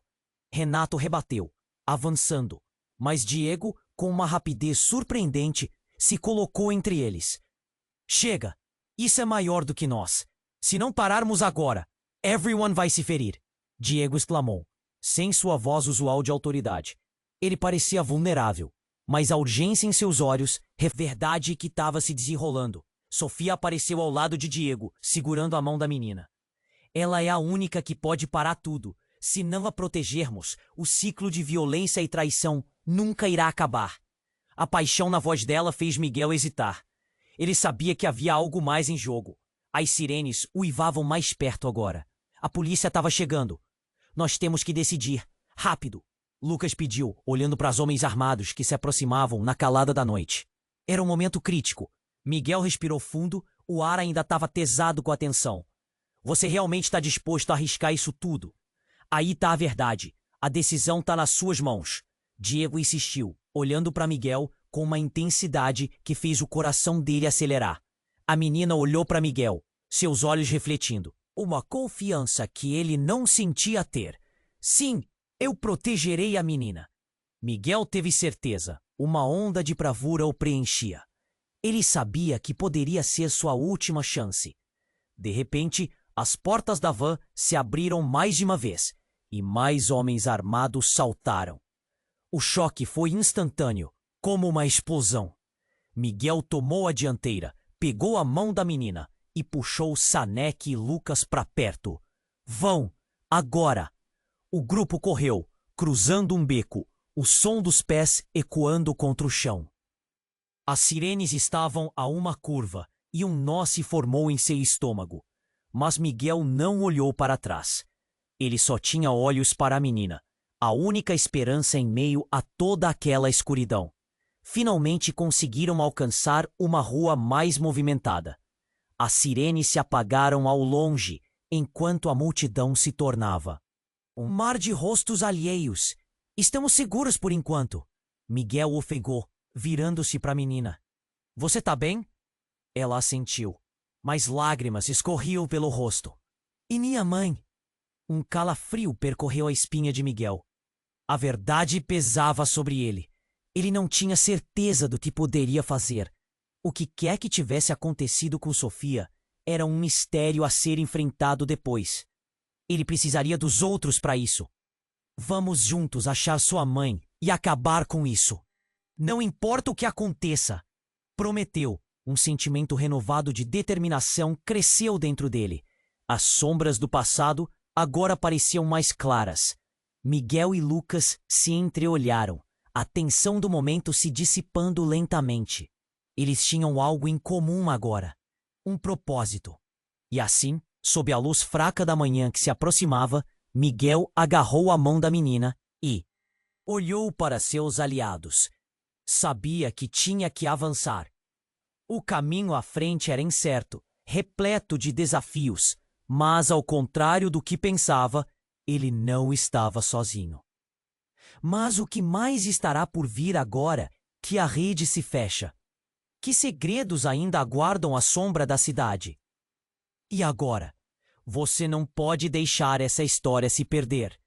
Renato rebateu, avançando. Mas Diego, com uma rapidez surpreendente, se colocou entre eles. Chega! Isso é maior do que nós. Se não pararmos agora, everyone vai se ferir. Diego exclamou, sem sua voz usual de autoridade. Ele parecia vulnerável, mas a urgência em seus olhos, verdade que estava se desenrolando. Sofia apareceu ao lado de Diego, segurando a mão da menina. Ela é a única que pode parar tudo. Se não a protegermos, o ciclo de violência e traição nunca irá acabar. A paixão na voz dela fez Miguel hesitar. Ele sabia que havia algo mais em jogo. As sirenes uivavam mais perto agora. A polícia estava chegando. Nós temos que decidir. Rápido! Lucas pediu, olhando para os homens armados que se aproximavam na calada da noite. Era um momento crítico. Miguel respirou fundo, o ar ainda estava pesado com a tensão. Você realmente está disposto a arriscar isso tudo? Aí está a verdade. A decisão está nas suas mãos. Diego insistiu, olhando para Miguel com uma intensidade que fez o coração dele acelerar. A menina olhou para Miguel, seus olhos refletindo. Uma confiança que ele não sentia ter. Sim, eu protegerei a menina. Miguel teve certeza. Uma onda de bravura o preenchia. Ele sabia que poderia ser sua última chance. De repente, as portas da van se abriram mais de uma vez e mais homens armados saltaram. O choque foi instantâneo, como uma explosão. Miguel tomou a dianteira, pegou a mão da menina e puxou Sanek e Lucas para perto. Vão, agora! O grupo correu, cruzando um beco, o som dos pés ecoando contra o chão. As sirenes estavam a uma curva e um nó se formou em seu estômago. Mas Miguel não olhou para trás. Ele só tinha olhos para a menina, a única esperança em meio a toda aquela escuridão. Finalmente conseguiram alcançar uma rua mais movimentada. As sirenes se apagaram ao longe, enquanto a multidão se tornava um mar de rostos alheios. Estamos seguros por enquanto. Miguel ofegou, virando-se para a menina. Você tá bem? Ela assentiu, mas lágrimas escorriam pelo rosto. E minha mãe? Um calafrio percorreu a espinha de Miguel. A verdade pesava sobre ele. Ele não tinha certeza do que poderia fazer. O que quer que tivesse acontecido com Sofia era um mistério a ser enfrentado depois. Ele precisaria dos outros para isso. Vamos juntos achar sua mãe e acabar com isso. Não importa o que aconteça. Prometeu. Um sentimento renovado de determinação cresceu dentro dele. As sombras do passado agora pareciam mais claras. Miguel e Lucas se entreolharam, a tensão do momento se dissipando lentamente. Eles tinham algo em comum agora, um propósito. E assim, sob a luz fraca da manhã que se aproximava, Miguel agarrou a mão da menina e olhou para seus aliados. Sabia que tinha que avançar. O caminho à frente era incerto, repleto de desafios, mas, ao contrário do que pensava, ele não estava sozinho. Mas o que mais estará por vir agora que a rede se fecha? Que segredos ainda aguardam a sombra da cidade? E agora? Você não pode deixar essa história se perder.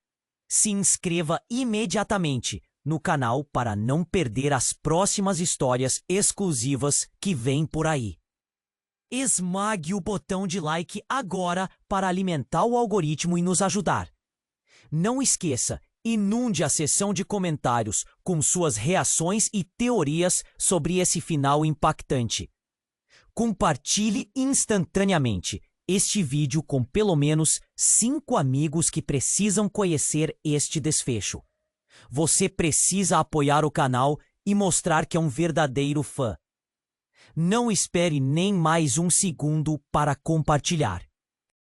Se inscreva imediatamente no canal para não perder as próximas histórias exclusivas que vêm por aí. Esmague o botão de like agora para alimentar o algoritmo e nos ajudar. Não esqueça, Inunde a seção de comentários com suas reações e teorias sobre esse final impactante. Compartilhe instantaneamente este vídeo com pelo menos 5 amigos que precisam conhecer este desfecho. Você precisa apoiar o canal e mostrar que é um verdadeiro fã. Não espere nem mais um segundo para compartilhar.